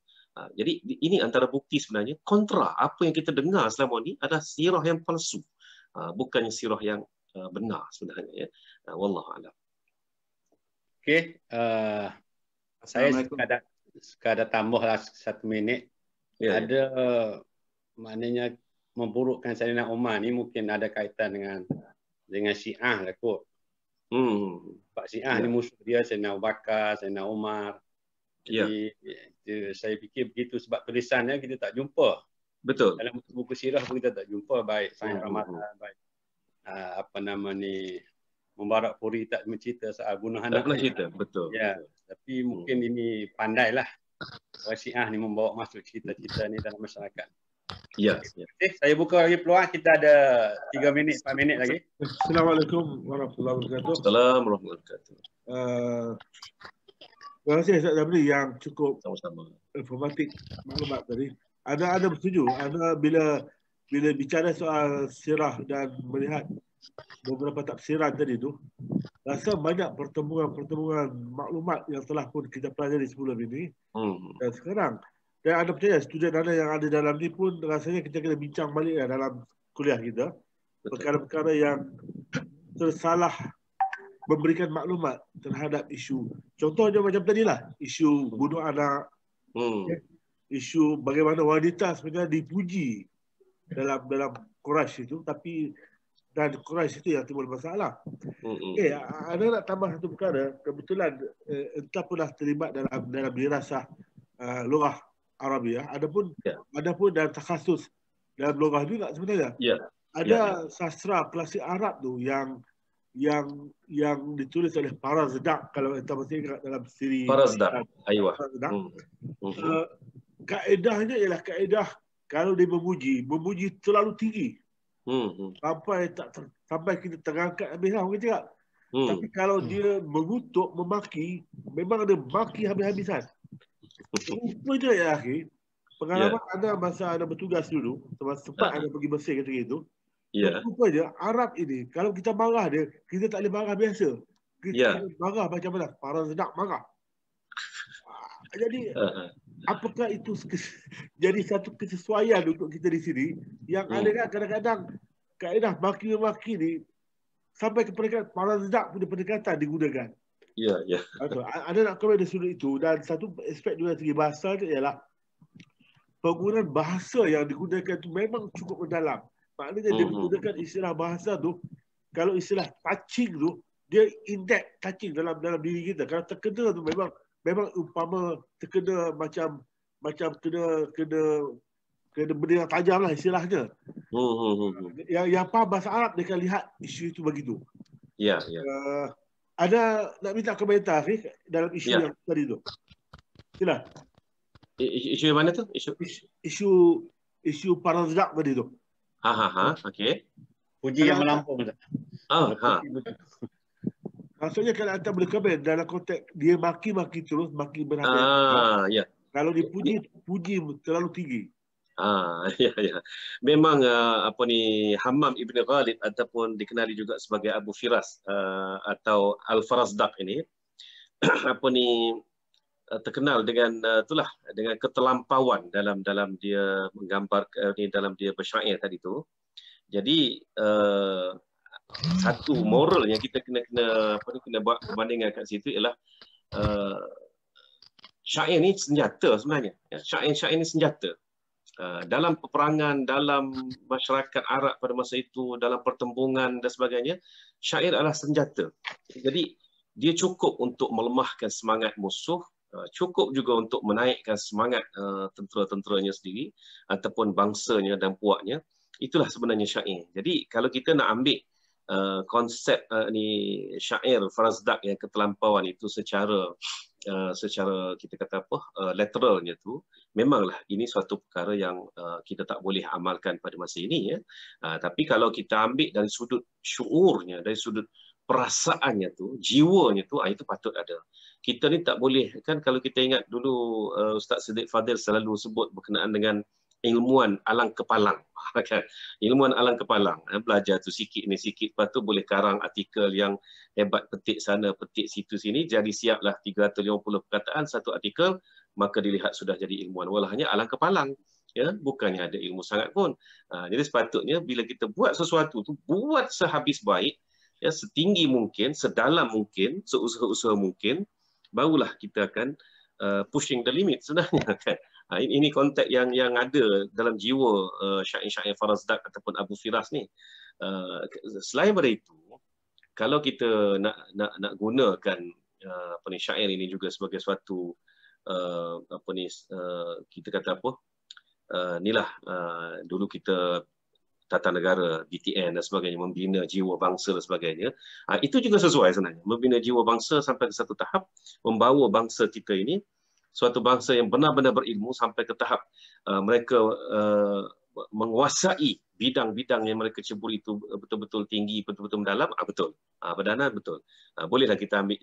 Jadi ini antara bukti sebenarnya kontra apa yang kita dengar selama ini adalah sirah yang palsu, bukannya sirah yang benar sebenarnya, ya. Wallahu a'lam. Okey, saya sekadar tambahlah 1 minit. Ya, Ada maknanya memburukkan Sayyidina Umar ni mungkin ada kaitan dengan Syiah lah kot. Pak Syiah ni musuh dia Sayyidina Abu Bakar, Sayyidina Umar. Jadi saya fikir begitu sebab tulisannya kita tak jumpa. Betul. Dalam buku sirah pun kita tak jumpa, baik Sahih Ramadan, baik Mubarak Puri tak mencerita soal bunuh anak. Tak pernah cerita, betul. Ya, tapi mungkin ini pandailah orang Syiah ni membawa masuk cerita-cerita ni dalam masyarakat. Ya. Okay, saya buka lagi peluang, kita ada 3 minit, 4 minit lagi. Assalamualaikum warahmatullahi wabarakatuh. Assalamualaikum warahmatullahi wabarakatuh. Terima kasih Ustaz Damri yang cukup Sama-sama. informatif maklumat tadi. Ada bersetuju, ada bila bicara soal sirah dan melihat beberapa tafsiran tadi tu, rasa banyak pertemuan maklumat yang telah pun kita pelajari sebelum ini dan sekarang. Dan ada percaya student ada yang ada dalam ni pun rasanya kita kena bincang balik dalam kuliah kita. Perkara-perkara yang tersalah memberikan maklumat terhadap isu. Contohnya macam tadilah, isu bunuh anak, isu bagaimana wanita sebenarnya dipuji dalam Quraisy itu, tapi dan Quraisy itu yang timbul masalah. Ada nak tambah satu perkara, kebetulan entah pernah terlibat dalam dirasah lughah Arabiah, adapun dalam takhasus dalam lughah juga sebenarnya. Ada sastra klasik Arab tu yang ditulis oleh Parazdak, kalau kita masih ingat dalam siri Parazdak. Aywa. Kaedahnya ialah kaedah kalau dia memuji terlalu tinggi. Sampai kita terangkat habis lah, orang cakap. Tapi kalau dia mengutuk, memaki, memang ada maki habis-habisan. Rupa je ya akhir. Pengalaman ada masa ada bertugas dulu, sempat ada pergi Mesir ketika itu. Rupa je Arab ini, kalau kita marah dia, kita tak boleh marah biasa. Kita marah macam mana? Para sedap marah. Jadi apakah itu jadi satu kesesuaian untuk kita di sini yang ada kan kadang-kadang kaedah maki-maki ni sampai ke pendekatan para sedap punya pendekatan digunakan. Ada nak komen dari sudut itu, dan satu aspek juga segi bahasa tu ialah penggunaan bahasa yang digunakan itu memang cukup mendalam. Maknanya dia menggunakan istilah bahasa tu, kalau istilah touching tu, dia in-depth touching dalam diri kita. Kalau terkena tu memang umpama terkena macam kena benda yang tajam lah istilahnya. Yang faham bahasa Arab dia akan lihat isu itu begitu. Ada nak minta komentar dalam isu yang tadi tu? Sila. Isu yang mana tu? Isu para sedap tadi tu. Okey. Puji yang melampau. Maksudnya kalau anda boleh komen dalam konteks dia maki-maki terus, maki berhabis. Kalau dipuji, puji terlalu tinggi. Memang Hammam Ibn Ghalib ataupun dikenali juga sebagai Abu Firas atau Al-Farazdaq ini terkenal dengan dengan ketelampauan dalam dia menggambar dalam dia bersyair tadi tu. Jadi satu moral yang kita kena buat perbandingan kat situ ialah syair ni senjata sebenarnya. Syair ni senjata. Dalam peperangan, dalam masyarakat Arab pada masa itu, dalam pertembungan dan sebagainya, syair adalah senjata. Jadi dia cukup untuk melemahkan semangat musuh, cukup juga untuk menaikkan semangat tentera-tenteranya sendiri ataupun bangsanya dan puaknya. Itulah sebenarnya syair. Jadi kalau kita nak ambil konsep syair Farazdaq yang ketelampauan itu secara kita kata literalnya tu, memanglah ini suatu perkara yang kita tak boleh amalkan pada masa ini tapi kalau kita ambil dari sudut syuurnya, dari sudut perasaannya tu, jiwanya tu, itu patut ada. Kita ni tak boleh kan, kalau kita ingat dulu Ustaz Siddiq Fadil selalu sebut berkenaan dengan ilmuwan alang kepalang. Ilmuwan alang kepalang. Belajar tu sikit ni sikit, lepas tu boleh karang artikel yang hebat, petik sana, petik situ sini, jadi siaplah 350 perkataan satu artikel, maka dilihat sudah jadi ilmuwan. Walahnya alang kepalang. Bukannya ada ilmu sangat pun. Jadi sepatutnya bila kita buat sesuatu tu, buat sehabis baik, setinggi mungkin, sedalam mungkin, seusaha-usaha mungkin, barulah kita akan pushing the limit sebenarnya kan. Ini konteks yang ada dalam jiwa syair-syair Farazdaq ataupun Abu Firas ni. Selain daripada itu, kalau kita nak gunakan syair ini juga sebagai suatu kita kata inilah dulu kita tata negara, BTN dan sebagainya, membina jiwa bangsa dan sebagainya. Itu juga sesuai sebenarnya. Membina jiwa bangsa sampai ke satu tahap, membawa bangsa kita ini suatu bangsa yang benar-benar berilmu sampai ke tahap mereka menguasai bidang-bidang yang mereka ceburi itu betul-betul tinggi, betul-betul mendalam. Betul. Perdana betul. Bolehlah kita ambil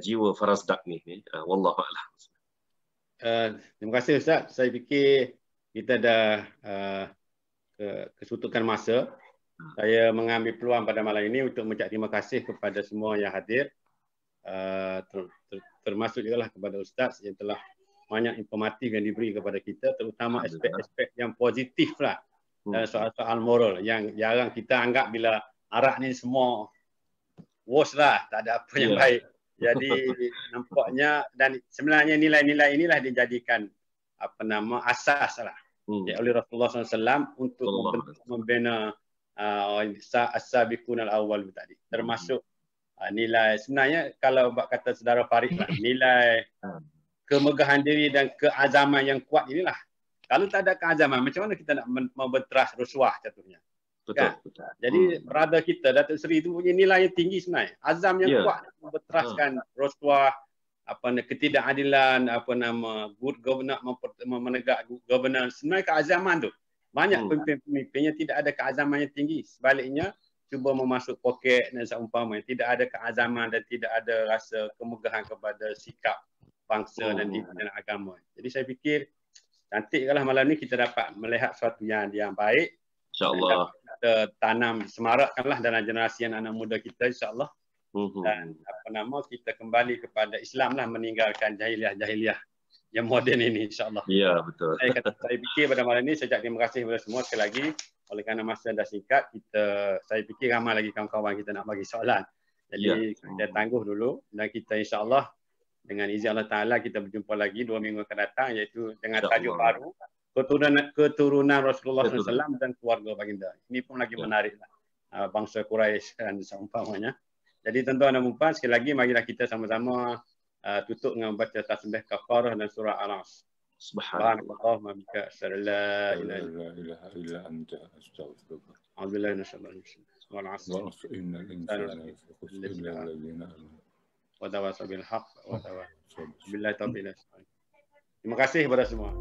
jiwa Farazdaq ni. Wallahu a'lam. Terima kasih Ustaz. Saya fikir kita dah kesutukan masa. Saya mengambil peluang pada malam ini untuk mengucap terima kasih kepada semua yang hadir. Termasuk juga kepada Ustaz yang telah banyak informatif yang diberi kepada kita, terutama aspek-aspek yang positif lah dan soal-soal moral yang jarang kita anggap bila Arab ni semua worse lah, tak ada apa yang baik. Jadi nampaknya, dan sebenarnya nilai-nilai inilah dijadikan asas lah oleh Rasulullah SAW untuk membina as-sabiqun al-awwal tadi, termasuk nilai, sebenarnya kalau kata saudara Farid lah, nilai kemegahan diri dan keazaman yang kuat inilah. Kalau tak ada keazaman, macam mana kita nak membenteras rasuah contohnya? Betul. Jadi brother kita Datuk Seri itu punya nilai yang tinggi sebenarnya, azam yang kuat membenteraskan rasuah, ketidakadilan, good governance, menegak governance. Sebenarnya keazaman tu Banyak pemimpin-pemimpin yang tidak ada keazaman yang tinggi. Sebaliknya, cuba memasuk poket dan seumpamanya. Tidak ada keazaman dan tidak ada rasa kemegahan kepada sikap bangsa dan diri dan agama. Jadi saya fikir, cantik kalau malam ni kita dapat melihat sesuatu yang baik. InsyaAllah. Kita tanam, semarakkanlah dalam generasi anak muda kita, insyaAllah. Dan kita kembali kepada Islam lah, meninggalkan jahiliah-jahiliah yang moden ini, insyaAllah. Ya, betul. Saya fikir pada malam ini, saya ucap terima kasih kepada semua sekali lagi. Oleh kerana masa dah singkat, saya fikir ramai lagi kawan-kawan kita nak bagi soalan. Jadi kita tangguh dulu dan kita insyaAllah dengan izin Allah Ta'ala kita berjumpa lagi 2 minggu akan datang, iaitu dengan tajuk baru, keturunan Rasulullah SAW dan keluarga baginda. Ini pun lagi menarik lah. Bangsa Quraisy dan seumpamanya. Jadi tuan-tuan dan puan, sekali lagi marilah kita sama-sama tutup dengan membaca tasbih kafarah dan surah Al-Asr. Subhanallah wa bihamdihi asyhadu an la ilaha illa anta astaghfiruka. A'udzubillahi minasyaitonir rajim. Wal 'asr innal insana lafi khusr illa alladziina aamanu wa tawasaw bil haqq wa tawasaw billahi taufiq. Terima kasih kepada semua.